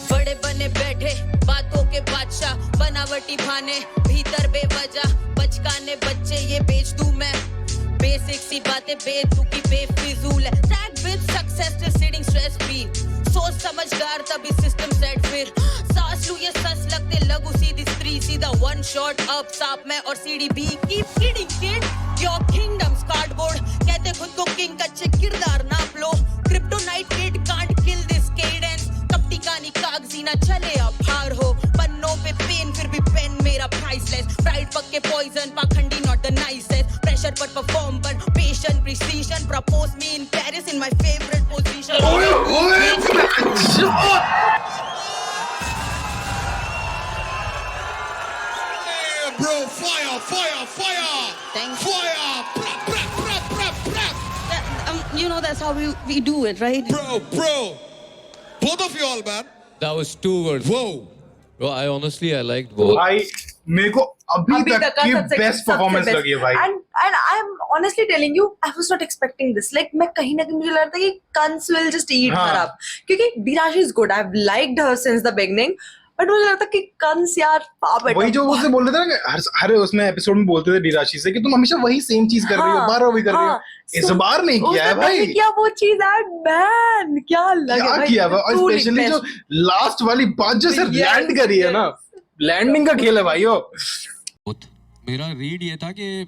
बड़े बने बैठे बातों के बादशाह बनावटी भाने भीतर बेवजह बचकाने बच्चे ये बेच दूं मैं बेसिक सी बातें बेतुकी बेफिजूल है टैग विद सक्सेस टू सीडिंग स्ट्रेस फ्री सोच समझदार तभी सिस्टम सेट फिर सांस लूं ये सस लगते लगू सीधी स्त्री सीधा वन शॉट अप साप में और CDB keep kidding kid your kingdoms cardboard कहते खुद को किंग कच्चे किरदार नाप लो kryptonite kid can't kill this cadence कपटी कहानी कागजी ना चले अब हार हो पन्नों पे पेन फिर भी पेन मेरा प्राइसलेस प्राइड पक्के पॉइजन पाखंडी नॉट द नाइसेस्ट प्रेशर पर परफॉर्म पर patient precision propose me in Paris in my favourite position Bro, fire! Thanks. Fire! Prap. You know that's how we do it, right? Bro! Both of you all, man. That was two words. Whoa! Bro, I liked both. भाई मेरे को अभी तक का की सबसे best performance best. लगी है भाई. And I'm honestly telling you, I was not expecting this. Like मैं कहीं ना कहीं मुझे लग रहा था कि Kans will just eat her up. क्योंकि D Rashi is good. I've liked her since the beginning. But मुझे लगता है कि कंस यार पापड़ वही जो उससे बोल रहे थे ना कि हर उसमें एपिसोड में बोलते थे डी राशि से कि तुम हमेशा वही सेम चीज कर रही हो, बार वही कर रही हो। इस बार नहीं किया है भाई, क्या वो चीज है मैन, क्या लगे क्या भाई, किया है, और truly स्पेशली जो best. लास्ट वाली बात जो सिर्फ Yes, लैंड करी है ना, लैंडिंग का खेल है भाईयो। मेरा रीड ये था कि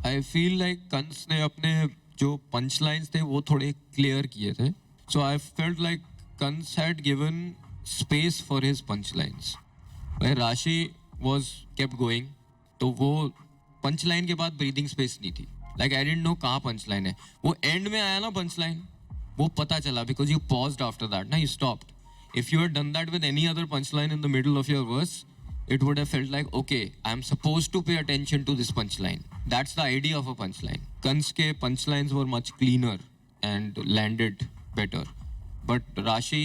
आई फील लाइक कंस ने अपने जो पंच लाइन्स थे वो थोड़े क्लियर किए थे, so I felt like Kans had given space for his punch lines. Rashi was kept going, तो वो पंच लाइन के बाद ब्रीदिंग स्पेस नहीं थी। लाइक आई डिडंट नो कहाँ पंच लाइन है, वो एंड में आया ना पंच लाइन, वो पता चला because you paused after that ना, you stopped. If you had done that with any other punch line in the middle of your verse, it would have felt like, okay, I'm supposed to pay attention to this punchline. That's the idea of a punchline. Kanske punchlines were much cleaner and landed better. But Rashi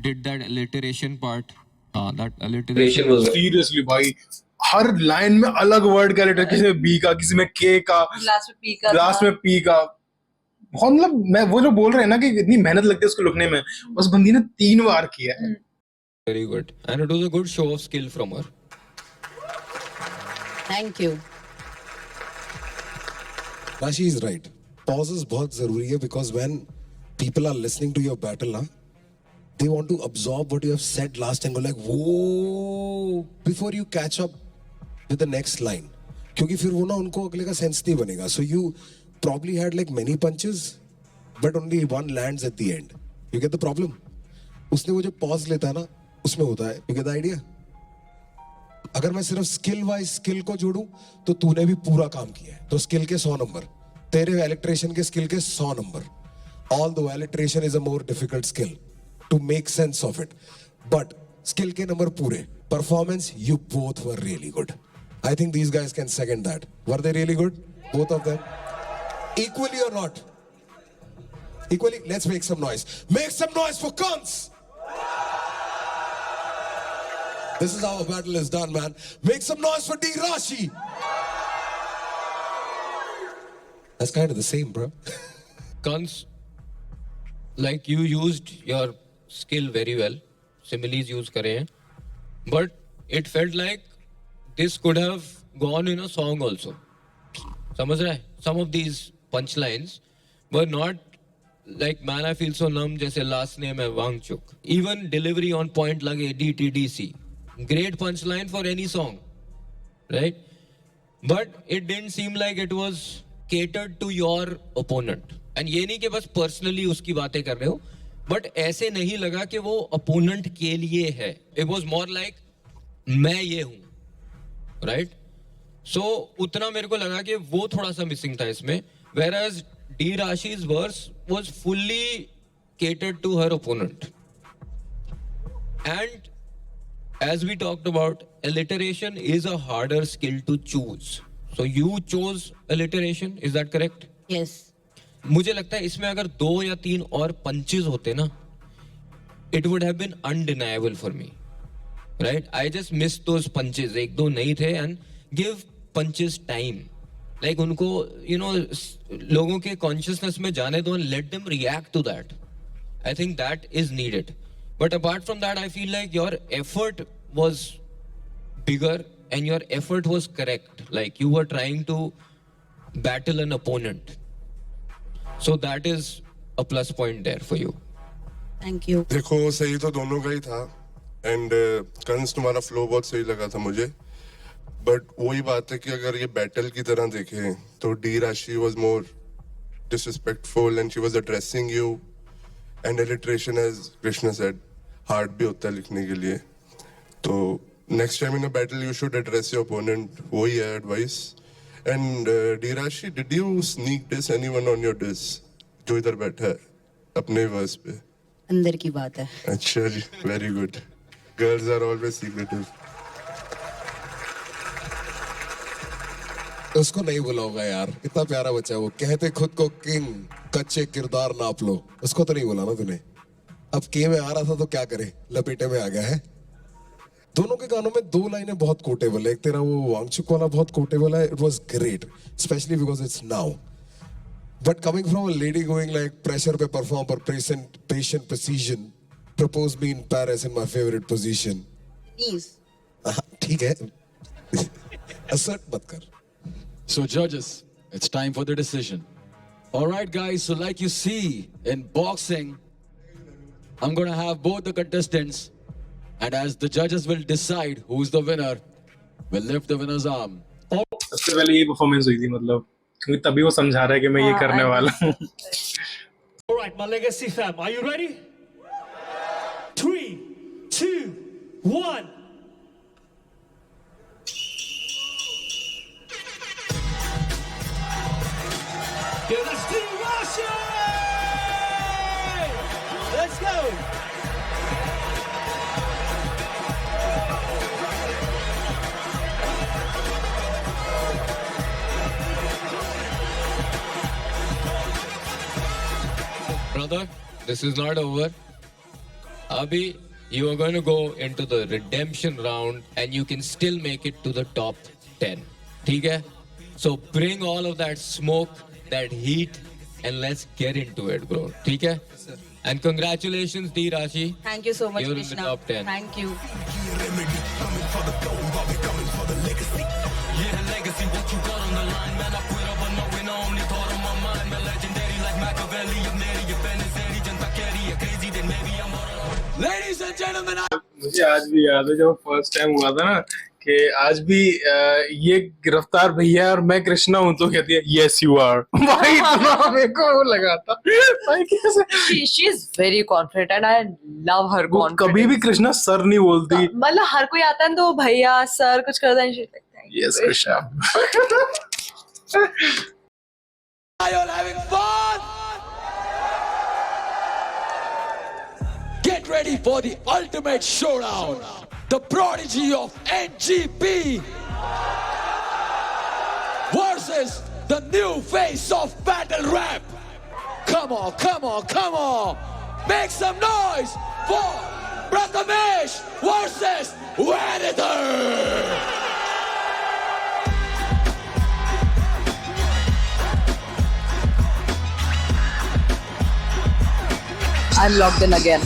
did that alliteration part. That alliteration was... Seriously भाई, हर line में अलग word का letter, किसी में B का, किसी में के का, लास्ट में पी का, लास्ट में पी का। बहुत मतलब मैं वो जो बोल रहे हैं ना कि इतनी मेहनत लगती है उसको लिखने में, बस बंदी ने 3 बार किया है। Very good. And it was a good show of skill from her. Thank you. Rashi is right. Pauses बहुत जरूरी है because when people are listening to your battle ना, they want to absorb what you have said last and go like, whoa, before you catch up with the next line. क्योंकि फिर वो ना उनको अगले का sense नहीं बनेगा. So you probably had like many punches, but only one lands at the end. You get the problem? उसने वो जो pause लेता है ना, उसमें होता है, you get the idea? अगर मैं सिर्फ स्किल वाइज स्किल को जोड़ूं तो तूने भी पूरा काम किया है, तो स्किल के 100 नंबर, तेरे एलिट्रेशन के स्किल के 100 number. Although alliteration is a more difficult skill to make sense of it, but skill के नंबर पूरे, performance you both were really good. I think these guys can second that. Were they really good both of them, equally और not equally? Let's make some noise, make some noise for Kans. This is how a battle is done, man. Make some noise for D Rashi. That's kind of the same, bro. Kans, like you used your skill very well. Similes use करे हैं, but it felt like this could have gone in a song also. समझ रहा है? Some of these punchlines were not like man I feel so numb जैसे last name है Wangchuck. Even delivery on point लगे DTDC. Great punchline for any song, right? But it didn't seem like it was catered to your opponent. And ये नहीं कि बस personally उसकी बातें कर रहे हो, but ऐसे नहीं लगा कि वो opponent के लिए है. It was more like मैं ये हूँ, right? So उतना मेरे को लगा कि वो थोड़ा सा missing था इसमें. Whereas D Rashi's verse was fully catered to her opponent. And as we talked about, alliteration is a harder skill to choose. So you chose alliteration, is that correct? Yes. मुझे लगता है इसमें अगर 2 या 3 और punches होते ना, it would have been undeniable for me, right? I just missed those punches. 1-2 नहीं थे, and give punches time. Like उनको, you know, लोगों के consciousness में जाने दो and let them react to that. I think that is needed. But apart from that, I feel like your effort was bigger and your effort was correct. Like you were trying to battle an opponent. So that is a plus point there for you. Thank you. देखो सही तो दोनों का ही था, and Kans तुम्हारा flow बहुत सही लगा था मुझे, बट वही बात है कि अगर ये बैटल की तरह देखें तो D Rashi was more disrespectful and she was addressing you, and alliteration as Krishna said hard भी होता है लिखने के लिए, तो next time in a battle you should address your opponent, वही है advice. And D Rashi, did you sneak diss anyone on your diss जो इधर बैठा है अपने वर्स पे? अंदर की बात है। अच्छा जी, very good. Girls are always secretive. उसको नहीं बुला होगा यार, इतना प्यारा बच्चा है वो, कहते खुद को किंग, कच्चे किरदार नाप लो, उसको तो नहीं बोला ना तूने। अब के में आ रहा था तो क्या करे, लपेटे में आ गया है। दोनों के गानों में 2 लाइनें बहुत कोटेबल है, एक तेरा वो वांगचुक वाला बहुत कोटेबल है, it was great specially because it's now, but coming from a lady going like pressure पे परफॉर्म पर patient precision, propose me in Paris in my favourite position, Please. ठीक है असर्ट मत कर. So, judges, it's time for the decision. All right, guys, so like you see in boxing, I'm going to have both the contestants, and as the judges will decide who's the winner, we'll lift the winner's arm. सबसे पहले ये performance हुई थी, मतलब क्योंकि तभी वो समझा रहा है कि मैं ये करने वाला हूँ. All right, my legacy fam, are you ready? 3, 2, 1. Yeah, let's do Russia! Let's go! Brother, this is not over. Abhi, you are going to go into the redemption round and you can still make it to the top 10. Okay? So bring all of that smoke, that heat, and let's get into it, bro. Okay? And congratulations, D. Rashi. Thank you so much, You're in the Krishna. top 10. Thank you. Ladies and gentlemen, मुझे आज भी याद है जब first time हुआ था ना कि आज भी ये गिरफ्तार भैया और मैं कृष्णा हूँ तो कहती है यस यू आर. भाई इतना मेरे को वो लगा था भाई कैसे. she is very confident and I love her वो confidence. कभी भी कृष्णा सर नहीं बोलती. मतलब हर कोई आता है ना तो भैया सर कुछ करता है. she's like, thank you. Yes Krishna. are you all having fun? Get ready for the ultimate showdown. The prodigy of NGP versus the new face of battle rap. Come on, come on, come on. Make some noise for Prathamesh versus Vanither. I'm locked in again.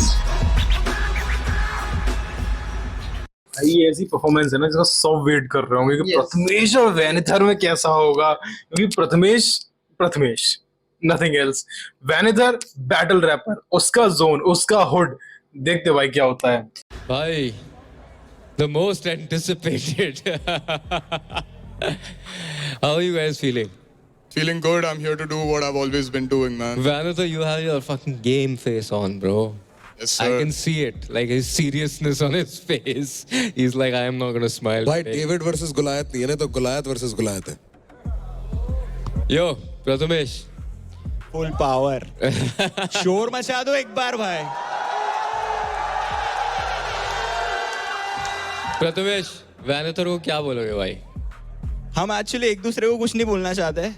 ये ऐसी performance है ना जिसका सब wait कर रहा हूँ कि प्रथमेश और वैनिथर में कैसा होगा, क्योंकि प्रथमेश नथिंग एल्स, वैनिथर बैटल रैपर, उसका जोन, उसका हुड, देखते भाई क्या होता है. Bhai, the most anticipated. How are you guys feeling? Feeling good. I'm here to do what I've always been doing, man. Vanitha, you have your fucking game face on, bro. Yes, I sir. can see it, like his seriousness on his face. He's like, I am not gonna smile. भाई today." David versus गुलायत नहीं है ना, तो गुलायत versus गुलायत है. Yo, Prathamesh. Full power. शोर मचा दो एक बार भाई. Prathamesh, Vanitha को क्या बोलोगे भाई? हम एक्चुअली एक दूसरे को कुछ नहीं बोलना चाहते,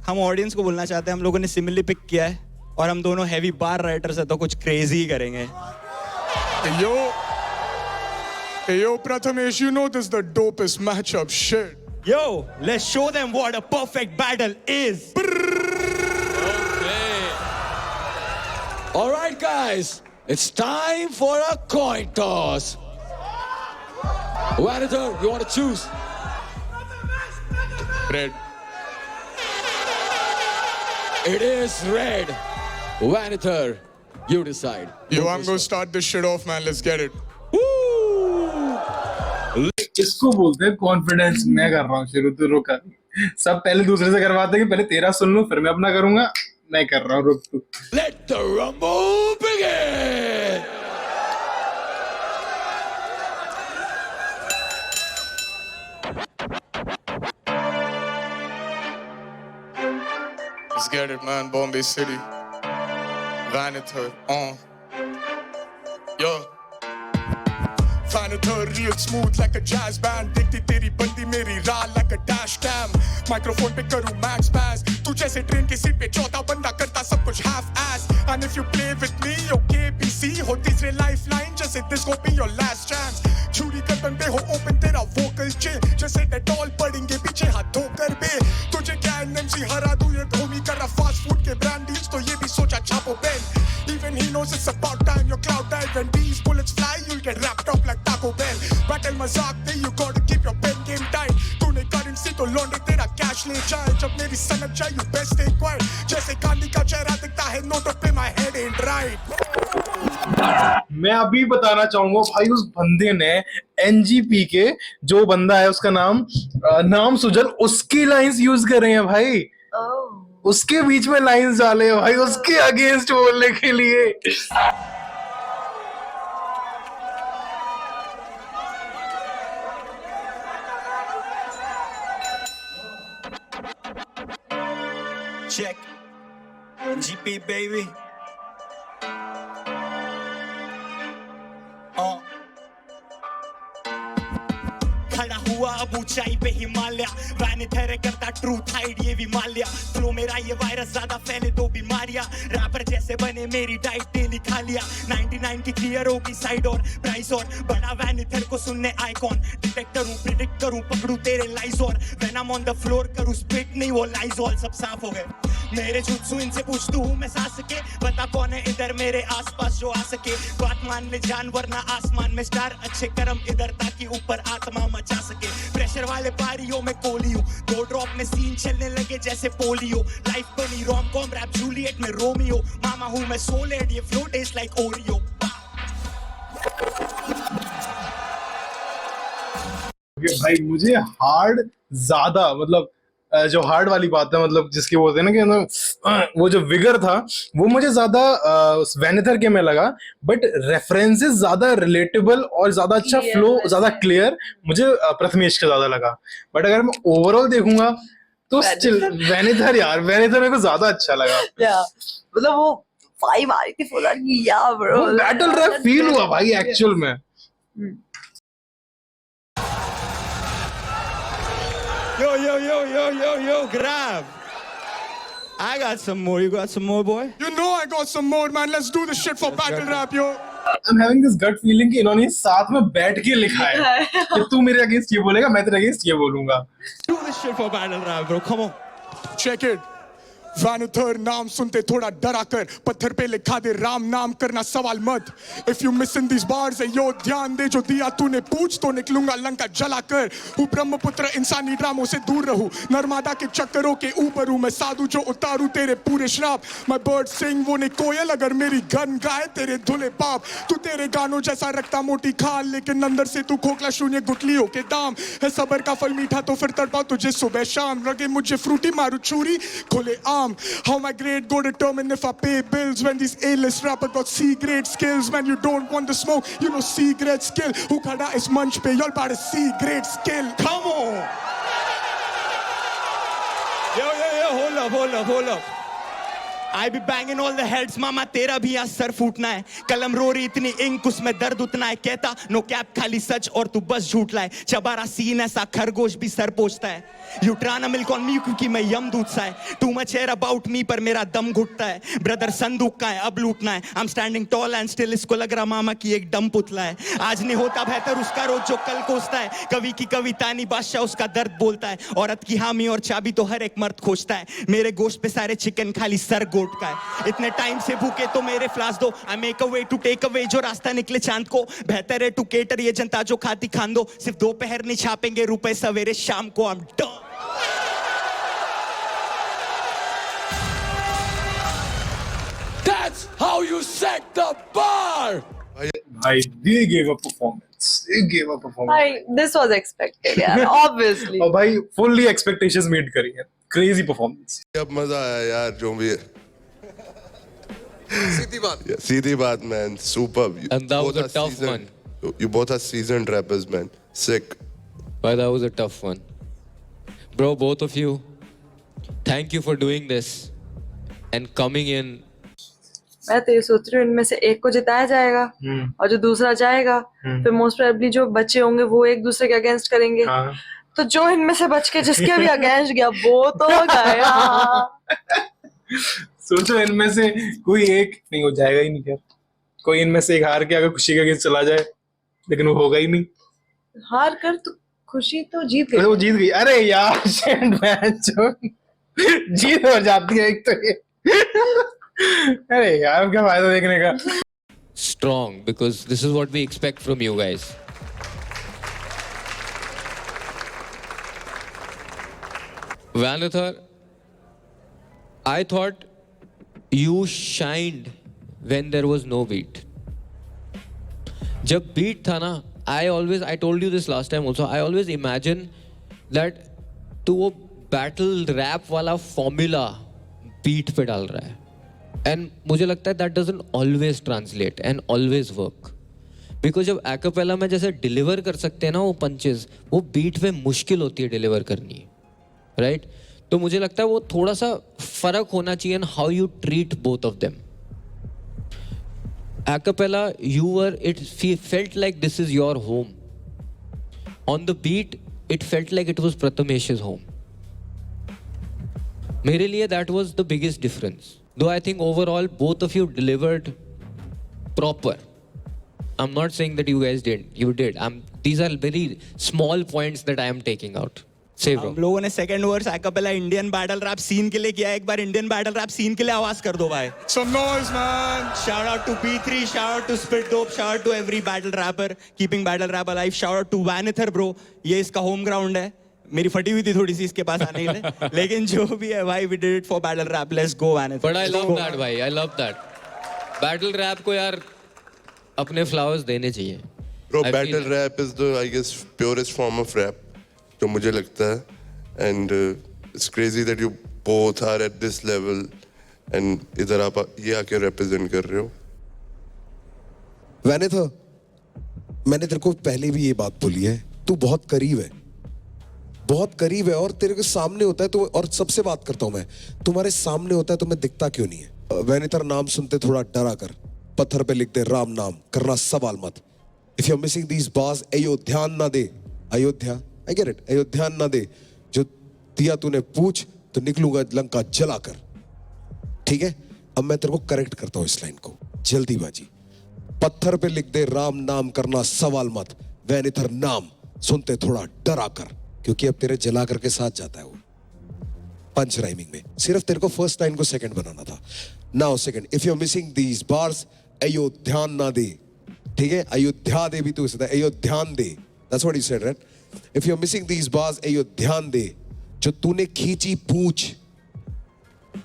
हम ऑडियंस को बोलना चाहते हैं. हम लोगों ने सिमिलरली पिक किया है और हम दोनों हैवी बार राइटर्स हैं तो कुछ क्रेजी ही करेंगे. Yo, Prathamesh, you know this is the dopest matchup shit. Yo, let's show them what a perfect battle is. All right, guys, it's time for a coin toss. Vanither, you want to choose? Red. It is red. Vanither, you decide. Yo, I'm gonna start this shit off, man. Let's get it. इसको बोलते हैं confidence. मैं कर रहा हूँ शुरू, तो रुका. सब पहले दूसरे से करवाते हैं कि पहले तेरा सुन लूं फिर मैं अपना करूंगा. मैं कर रहा हूँ, रुक तू. Let the rumble begin. Let's get it, man. Bombay City. Vanither, Yo. Vanither, real smooth like a jazz band. Dikhti teri bandi meri raal like a dash cam. Microphone pe karu max pass. Tu jaise train ki seat pe chauथा banda karta sab kuch half ass. And if you play with me, okay, BC ho teesre lifeline. Jaise this go be your last chance. Churi kartan pe ho open tera vocal chain. Jaise Dettol padenge piche haath dhokar be. Tujhe kya NMC hara du ye homie kar raha fast food ke brand deals to ye bhi socha chapo pen. Even he knows it's about time your cloud dive when these bullets fly you'll get wrapped up like Taco Bell. But that ain't right. मैं अभी बताना चाहूंगा भाई, उस बंदे ने NGP के जो बंदा है उसका नाम सुजल, उसकी लाइंस यूज कर रहे हैं भाई, उसके बीच में लाइंस डाले हैं भाई, उसके अगेंस्ट बोलने के लिए। Check. GP baby. खड़ा हुआ अब ऊंचाई पे हिमालय, वैन थेरे करता ट्रूथ हाइड ये भी माल्या, फ्लो मेरा ये वायरस ज्यादा फैले दो बीमारियां, रैपर जैसे बने मेरी डाइट डेली खा लिया, 99 की क्लियर होगी साइड और प्राइस और बड़ा वैन थेर को सुनने आइकॉन, डिटेक्टर हूँ प्रिडिक्ट करूँ पकड़ू तेरे लाइज और when I am on the floor करूँ स्पिट नहीं वो लाइज ऑल सब साफ हो गए मेरे जुत्सु इनसे पूछ तू मैं सांस के बता कौन है इधर मेरे आसपास जो आ सके, बात मान ले जानवर ना आसमान में स्टार, अच्छे कर्म इधर ताकि ऊपर आत्मा मचा सके, प्रेशर वाले पारियों में कोली हूँ, 2 ड्रॉप में सीन चलने लगे जैसे पोलियो, लाइफ बनी रोम कॉम रैप जूलियट में रोमियो, मामा हूँ मैं सोलेड ये फ्लो टेस्ट लाइक ओरियो। भाई मुझे हार्ड ज्यादा, मतलब जो हार्ड वाली बात है, मतलब जिसकी बोलते हैं ना कि वो जो विगर था वो मुझे ज्यादा वेनेथर के में लगा, बट रेफरेंसेस ज्यादा रिलेटेबल और ज्यादा अच्छा फ्लो ज्यादा क्लियर मुझे प्रथमेश का ज्यादा लगा, बट अगर मैं ओवरऑल देखूंगा तो स्टिल वेनेथर यार, वेनेथर मेरे को ज्यादा अच्छा लगा। मतलब वो 5 आ रही थी फुल या ब्रो, बैटल रैप फील हुआ भाई एक्चुअल में। Yo, grab. I got some more. You got some more, boy? You know I got some more, man. Let's do this shit for battle rap, yo. I'm having this gut feeling कि इन्होंने साथ में बैठ के लिखा है कि तू मेरे अगेंस्ट ये बोलेगा मैं तेरे अगेंस्ट ये बोलूंगा। Do this shit for battle rap, bro. Come on. Check it. वैनेथर नाम सुनते थोड़ा डरा कर, पत्थर पे लिखा दे राम नाम करना सवाल मत, if you missing this bars yo ध्यान दे जो दिया तूने पूछ तो निकलूंगा लंका जला कर, हूँ ब्रह्मपुत्र इंसानी ड्रामों से दूर रहूं, नर्मदा के चक्करों के ऊपर हूँ मैं साधु जो उतारू तेरे पूरे श्राप, मैं बर्ड सिंग वो ने कोयल अगर मेरी गन गाए तेरे धुले पाप, तू तेरे गानों जैसा रखता मोटी खाल लेकिन अंदर से तू खोखला शून्य गुटलियों के दाम है, सबर का फल मीठा तो फिर तड़पाओ तुझे सुबह शाम, लगे मुझे फ्रूटी मारू छुरी खोले आम, how my grade go determine if I pay bills when these A-list rapper got C-grade skills, man you don't want the smoke, you know C-grade skill, who khada is munch pe, y'all about a C-grade skill, come on. Yo, hold up. I be banging all the heads, मामा तेरा भी यहाँ sir फूटना है, कलम रो रही इतनी ink उसमें दर्द उतना है, कहता नो कैप खाली सच और तू बस झूठ लाए, चबारा सीन ऐसा खरगोश भी सर पोछता है, यू ट्राना मिल्क ऑन मी क्योंकि मैं यमदूत सा है, too much air about me पर मेरा दम घुटता है, ब्रदर संदूक का है अब लूटना है, I am standing tall and still इसको लग रहा मामा की एक डम पुतला है, आज नहीं होता बेहतर उसका रोज जो कल कोसता है, कवि की कविता नहीं बादशाह उसका दर्द बोलता है, औरत की हामी और चाबी तो हर एक मर्द खोजता है, मेरे गोश्त पे सारे चिकन खाली सर गोट का है, इतने टाइम से भूखे तो मेरे फ्लास दो, I make a way to take away जो रास्ता निकले चांद को, बेहतर है टू केटर ये जनता जो खाती खान दो, सिर्फ दोपहर नहीं छापेंगे रुपए सवेरे शाम को, I am done. That's how you set the bar. भाई they gave a performance. भाई this was expected यार, obviously. और भाई fully expectations meet करी है, crazy performance. अब मजा आया यार जो भी है। सीधी बात man, superb. And that was a tough one. You both are seasoned rappers man, sick. But that was a tough one. Bro, both of you, thank you for doing this and coming in. मैं तो ये सोच रही हूँ इनमें से एक को जिताया जाएगा और जो दूसरा जाएगा फिर मोस्ट प्रोबेबली जो बच्चे होंगे वो एक दूसरे के अगेंस्ट करेंगे, तो जो इनमें से बच के जिसके भी अगेंस्ट गया वो तो गया। सोचो इनमें से कोई एक नहीं हो जाएगा ही नहीं, यार कोई इनमें से एक हार के अगर खुशी के अगेंस्ट चला जाए, लेकिन वो होगा ही नहीं, हार कर तो खुशी तो जीत गई, वो जीत गई। अरे यार जीत हो जाती है एक तो ये। अरे यार क्या फायदा देखने का। Strong, because this is what we expect from you guys. Vanuthar, I thought you shined when there was no beat. जब beat था ना, I told you this last time also, I always imagine that तू वो battle rap वाला formula beat पे डाल रहा है. And मुझे लगता है that doesn't always translate and always work. Because जब acapella में जैसे deliver कर सकते हैं ना वो punches, वो beat पे मुश्किल होती है deliver करनी, right? तो मुझे लगता है वो थोड़ा सा फर्क होना चाहिए in how you treat both of them. Acapella, it felt like this is your home. On the beat, it felt like it was Prathamesh's home. मेरे लिए that was the biggest difference. Though I think overall both of you delivered proper. I'm not saying that you guys did. You did. These are very small points that I am taking out. Say bro. हम लोगों ने second verse acapella Indian battle rap scene के लिए किया. एक बार Indian battle rap scene के लिए आवाज कर दो भाई. Some noise man. Shout out to B3, shout out to Spit Dope, shout out to every battle rapper keeping battle rap alive. Shout out to Vanither bro. ये इसका home ground है. मेरी फटी हुई थी थोड़ी सी इसके पास आने के लिए, लेकिन जो भी है भाई we did it for battle rap. Let's go Vanither. But I love that भाई. I love that. Battle rap को यार अपने flowers देने चाहिए. Bro, battle rap is the, I guess, purest form of rap, जो मुझे लगता है. And it's crazy that you both are at this level and इधर आप ये आके represent कर रहे हो. Vanither, मैंने तेरे को पहले भी ये बात बोली है, तू बहुत करीब है, बहुत करीब है और तेरे के सामने होता है तो, और सबसे बात करता हूं मैं, तुम्हारे सामने होता है तो मैं दिखता क्यों नहीं है. Vanither नाम सुनते थोड़ा डरा कर, पत्थर पे लिख दे राम नाम, करना सवाल मत. If you're missing these bars, अयो ध्यान ना दे, अयोध्या, I get it, अयो ध्यान ना दे, जो दिया तूने पूछ तो निकलूंगा लंका जला कर. ठीक है, अब मैं तेरे को करेक्ट करता हूं इस लाइन को, जल्दीबाजी. पत्थर पे लिख दे राम नाम, करना सवाल मत, Vanither नाम सुनते थोड़ा डरा कर, क्योंकि अब तेरे जला करके साथ जाता है वो पंच राइमिंग में. सिर्फ तेरे को फर्स्ट लाइन को सेकंड बनाना था. Now second, if you are missing these bars, अयो ध्यान ना दे. ठीक है, अयोध्या दे भी तू कहता है, अयो ध्यान दे. That's what you said right. If you are missing these bars, अयो ध्यान दे, जो तूने खींची पूछ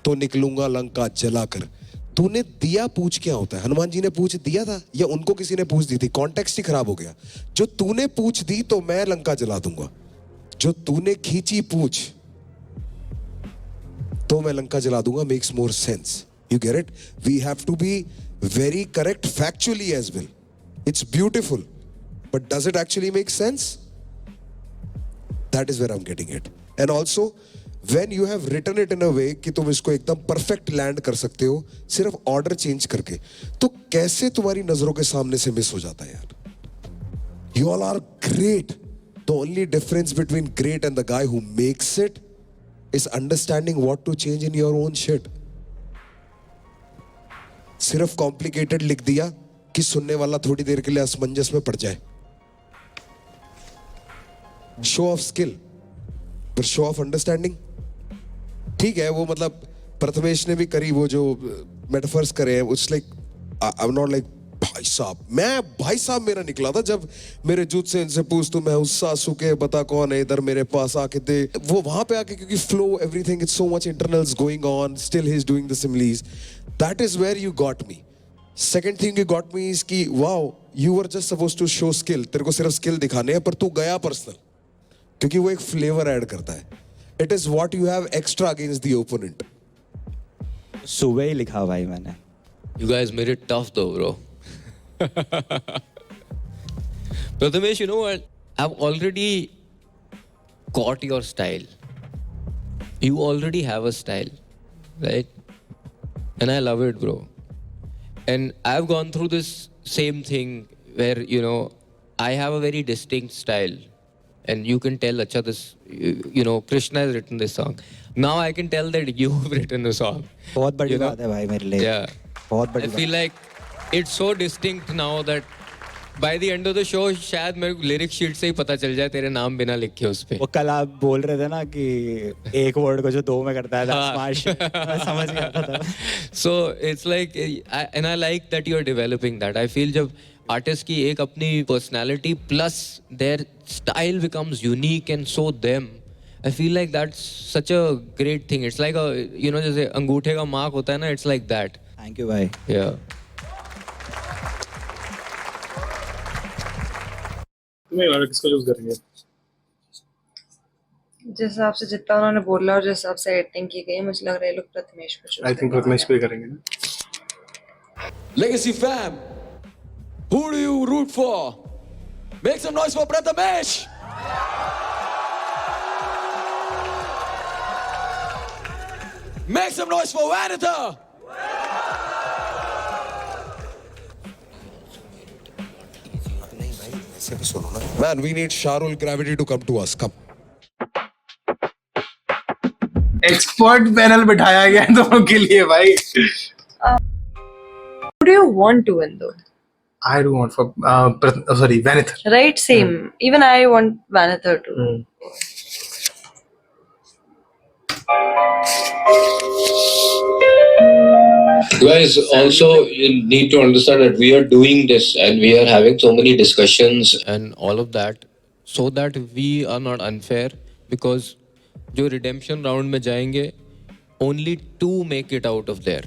तो निकलूंगा लंका जला कर. तूने दिया पूछ क्या होता है? हनुमान जी ने पूछ दिया था या उनको किसी ने पूछ दी थी? कॉन्टेक्स्ट ही खराब हो गया. जो तूने पूछ दी तो मैं लंका जला दूंगा, जो तूने खींची पूछ तो मैं लंका जला दूंगा. Makes more sense. You get it? We have to be very correct factually as well. It's beautiful, but does it actually make sense? That is where I'm getting it. And also, when you have written it in a way कि तुम इसको एकदम perfect land कर सकते हो सिर्फ order change करके, तो कैसे तुम्हारी नजरों के सामने से मिस हो जाता है यार? You all are great. The only difference between great and the guy who makes it is understanding what to change in your own shit. सिर्फ कॉम्प्लिकेटेड लिख दिया कि सुनने वाला थोड़ी देर के लिए असमंजस में पड़ जाए. शो ऑफ स्किल फिर शो ऑफ अंडरस्टैंडिंग. ठीक है, वो मतलब प्रथमेश ने भी करी, वो जो मेटाफर्स करे हैं. It's like I am not like भाई साहब, मैं भाई साहब मेरा निकला था जब मेरे जूत से इनसे पूछ तू मैं उस सासू के बता कौन है इधर मेरे पास आके दे. वो वहां पे आके क्योंकि flow everything it's so much internals going on, still he is doing the similes. That is where you got me. Second thing you got me is कि wow, you were just supposed to show skill. तेरे को सिर्फ skill दिखाने हैं, पर तू गया personal, क्योंकि वो एक flavor add करता है. It is what you have extra against the opponent. सुबह ही लिखा भाई मैंने. You guys made it tough though, bro. Prathamesh, you know what? I've already got your style. You already have a style, right? And I love it, bro. And I've gone through this same thing where, you know, I have a very distinct style. And you can tell, acha, this, you know, Krishna has written this song. Now I can tell that you've written a song. बहुत बड़ी बात है भाई मेरे लिए. Yeah. बहुत बड़ी I feel like it's so distinct now that by the end of the show, शायद मेरे को लिरिक शीट से ही पता चल जाए तेरे नाम बिना लिखे उस पे. वो कल आप बोल रहे थे ना कि एक वर्ड को जो दो में करता है, that's smart shit. मैं समझ गया था. So it's like, and I like that you're developing that. I feel जब artist की एक अपनी personality plus their style becomes unique and so them, I feel like that's such a great thing. It's like a, you know, जैसे अंगूठे का mark होता है ना, it's like that. Thank you भाई. Yeah. तुम्हें लग रहा है किसको चूज करेंगे? जिस हिसाब से जितना उन्होंने बोला और जिस हिसाब से एक्टिंग की गई, मुझे लग रहा है ये लोग प्रथमेश को choose आई थिंक प्रथमेश पे करेंगे ना। Legacy fam, who do you root for? Make some noise for Prathamesh. Make some noise for Vanitha. Man, we need Sharul Gravity to come to us. Come. Expert panel बिठाया गया है दोनों के लिए भाई। Who do you want to win though? I do want for Vanitha. Right, same. Even I want Vanitha too. Guys, also you need to understand that we are doing this and we are having so many discussions and all of that so that we are not unfair, because जो redemption round में जाएंगे, only 2 make it out of there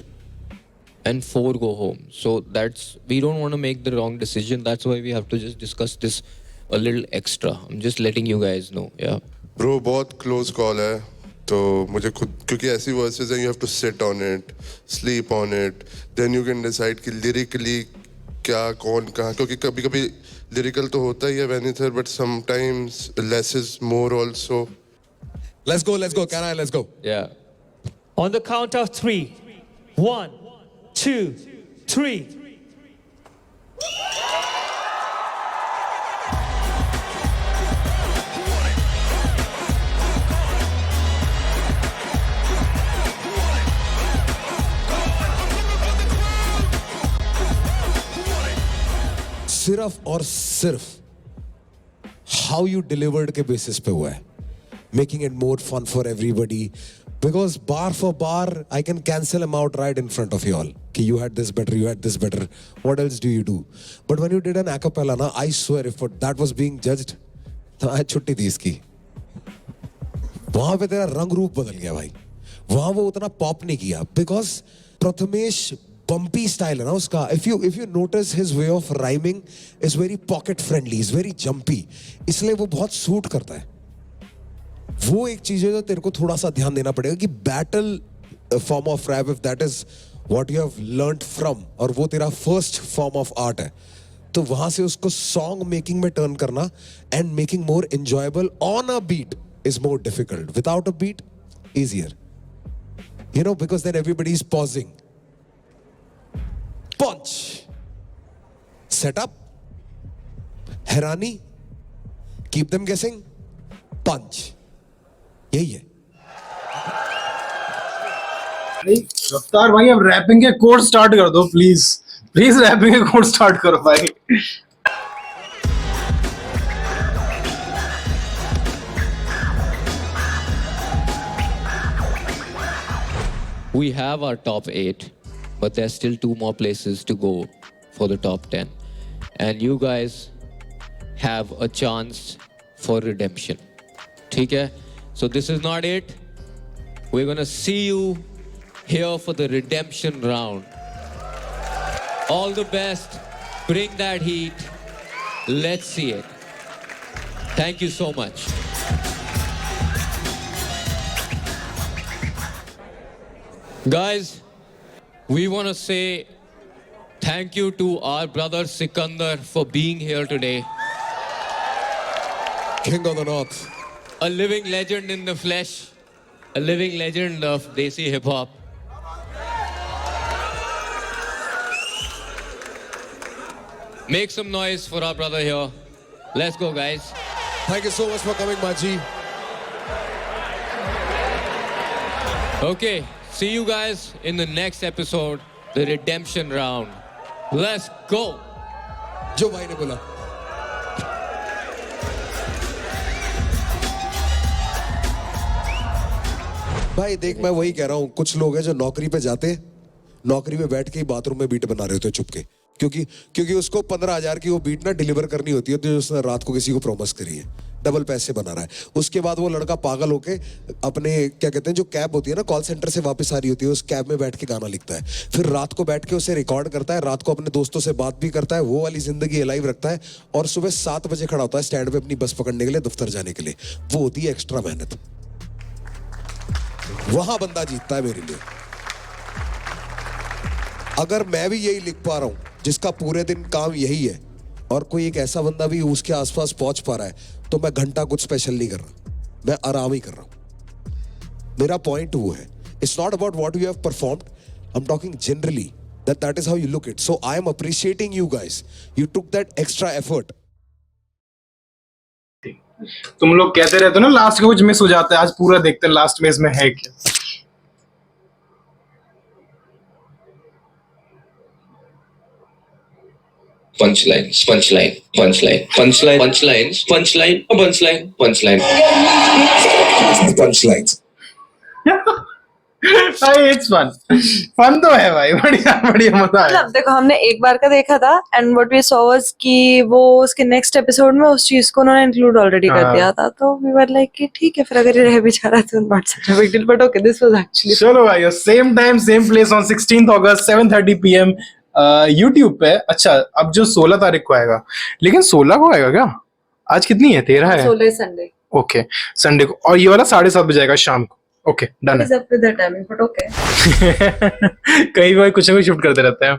and 4 go home. So that's, we don't want to make the wrong decision. That's why we have to just discuss this a little extra. I'm just letting you guys know. Yeah. Bro, बहुत close call है, तो मुझे खुद, क्योंकि ऐसी versus हैं, you have to sit on it, sleep on it, then you can decide कि lyrically क्या कौन कहाँ, क्योंकि कभी कभी lyrical तो होता ही है Vanitha, but sometimes less is more also. Let's go. Can I? Let's go. Yeah. On the count of 3. 1, 2, 3. सिर्फ और सिर्फ how you delivered के basis पे हुआ है, making it more fun for everybody, because bar for bar I can cancel him out right in front of you all कि you had this better, what else do you do? But when you did an acapella ना, I swear if that was being judged तो आज छुट्टी थी इसकी। वहां पे तेरा रंग रूप बदल गया भाई, वहां वो उतना पॉप नहीं किया, because प्रथमेश bumpy style है ना उसका. If you notice his way of rhyming is very pocket friendly, is very jumpy, इसलिए वो बहुत सूट करता है. वो एक चीज है जो तेरे को थोड़ा सा ध्यान देना पड़ेगा कि battle form of rap, if that is what you have learnt from, और वो तेरा फर्स्ट फॉर्म ऑफ आर्ट है, तो वहां से उसको सॉन्ग मेकिंग में टर्न करना and making more enjoyable on a beat is more difficult. Without a beat, easier. You know, because then everybody is pausing. Punch. Set up. Herani. Keep them guessing. Punch. यही है. रफ्तार भाई, अब wrapping के code start कर दो please wrapping के code start करो भाई. We have our top 8, but there's still 2 more places to go for the top 10. And you guys have a chance for redemption. Okay? So this is not it. We're gonna see you here for the redemption round. All the best. Bring that heat. Let's see it. Thank you so much. Guys, we want to say thank you to our brother Sikandar for being here today. King of the North. A living legend in the flesh. A living legend of Desi hip hop. Make some noise for our brother here. Let's go, guys. Thank you so much for coming, Maji. Okay, see you guys in the next episode, the redemption round. Let's go. जो भाई ने बोला. भाई देख, मैं वही कह रहा हूँ, कुछ लोग हैं जो नौकरी पे जाते, नौकरी पे बैठ के ही बाथरूम में बीट बना रहे होते चुपके. क्योंकि उसको 15,000 की वो बीट ना डिलीवर करनी होती है, तो उसने रात को किसी को प्रॉमिस करी है, डबल पैसे बना रहा है। उसके बाद वो लड़का पागल होके अपने क्या कहते हैं जो कैब होती है ना कॉल सेंटर से वापस आ रही होती है, उस कैब में बैठ के गाना लिखता है, फिर रात को बैठ के उसे रिकॉर्ड करता है, रात को अपने दोस्तों से बात भी करता है, वो वाली जिंदगी लाइव रखता है, और सुबह 7 बजे खड़ा होता है स्टैंड पे अपनी बस पकड़ने के लिए, दफ्तर जाने के लिए। वो होती है एक्स्ट्रा मेहनत, वहां बंदा जीतता है मेरे लिए। अगर मैं भी यही लिख पा रहा हूं जिसका पूरे दिन काम यही है, और कोई एक ऐसा बंदा भी उसके आसपास पहुंच पा रहा है, तो मैं घंटा कुछ स्पेशल नहीं कर रहा, मैं आराम ही कर रहा हूं। मेरा पॉइंट वो है, it's not about what you have performed, I am talking generally that is how you look it. So I am appreciating you guys, you took that extra effort. तुम लोग कहते रहते हो ना लास्ट में कुछ मिस हो जाता है, आज पूरा देखते हैं लास्ट में इसमें है क्या। Punchlines, punchline, punchline, punchline, punchlines, punchline, punchline, punchline. Punchlines. भाई इट्स फन तो है भाई, बढ़िया बढ़िया मजा आया। मतलब देखो हमने एक बार का देखा था and what we saw was कि वो उसके नेक्स्ट एपिसोड में उस चीज को उन्होंने इंक्लूड ऑलरेडी कर दिया था, तो वी वर लाइक कि ठीक है फिर अगर ये रह भी जा रहा है तो not such a big deal, but okay this was actually. चलो भाई same time same place on 16 August 7:30 PM YouTube पे। अच्छा अब जो 16 तारीख को आएगा, लेकिन 16 को आएगा क्या? आज कितनी है? 13 है। 16 संडे। ओके संडे को, और ये वाला 7:30 बजे आएगा शाम को। ओके डन है। कहीं भाई कुछ ना कुछ शूट करते रहते हैं।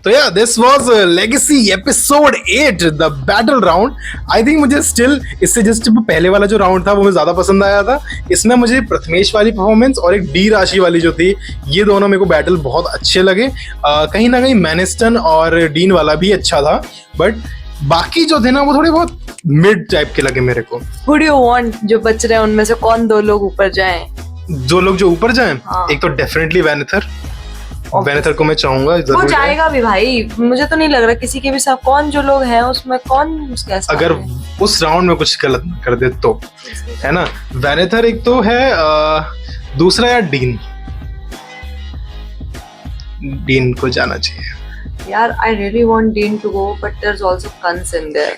तो या this was legacy episode 8 the battle round. I think मुझे स्टिल इससे जस्ट पहले वाला जो राउंड था वो मुझे ज्यादा पसंद आया था। इसमें मुझे प्रथमेश वाली परफॉर्मेंस और एक डी राशि वाली जो थी, ये दोनों मेरे को बैटल बहुत अच्छे लगे। कहीं ना कहीं मैनिस्टन और डीन वाला भी अच्छा था, बट बाकी जो थे ना वो थोड़े बहुत मिड टाइप के लगे मेरे को। Who do you want जो बच रहे हैं उनमें से कौन 2 लोग ऊपर जाएं? 2 लोग जो ऊपर जाएं, हाँ। एक तो डेफिनेटली वेनेथर को मैं चाहूंगा वो जाएगा भी भाई, मुझे तो नहीं लग रहा किसी के भी साथ। कौन जो लोग हैं उसमें कौन उसके साथ अगर उस राउंड में कुछ गलत ना कर दे तो, है ना। वेनेथर एक तो है, दूसरा यार डीन को जाना चाहिए यार। I really want Dean to go, but there's also Kans in there.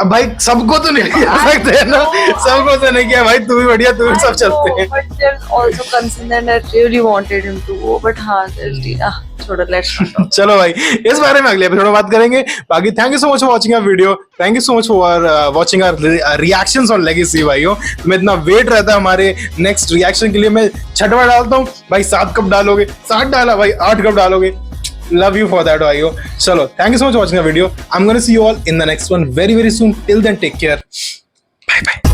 अब भाई सबको तो नहीं किया सकते है ना, सबको तो नहीं किया भाई, तू भी बढ़िया, तू भी सब चलते हैं। But there's also Kans in there, and I really wanted him to go, but हाँ there's Dean. छोड़ो, let's not talk. चलो भाई इस बारे में अगले एपिसोड में बात करेंगे। बाकी thank you so much for watching our video, thank you so much for watching our reactions on legacy भाइयों। तुम्हें इतना वेट रहता है हमारे नेक्स्ट रिएक्शन के लिए। मैं 6वां डालता हूँ भाई, 7 कब डालोगे? 7 डाला भाई, 8 कब डालोगे? Love you for that, Vayo. Chalo, thank you so much for watching the video. I'm gonna see you all in the next one very soon. Till then, take care. Bye bye.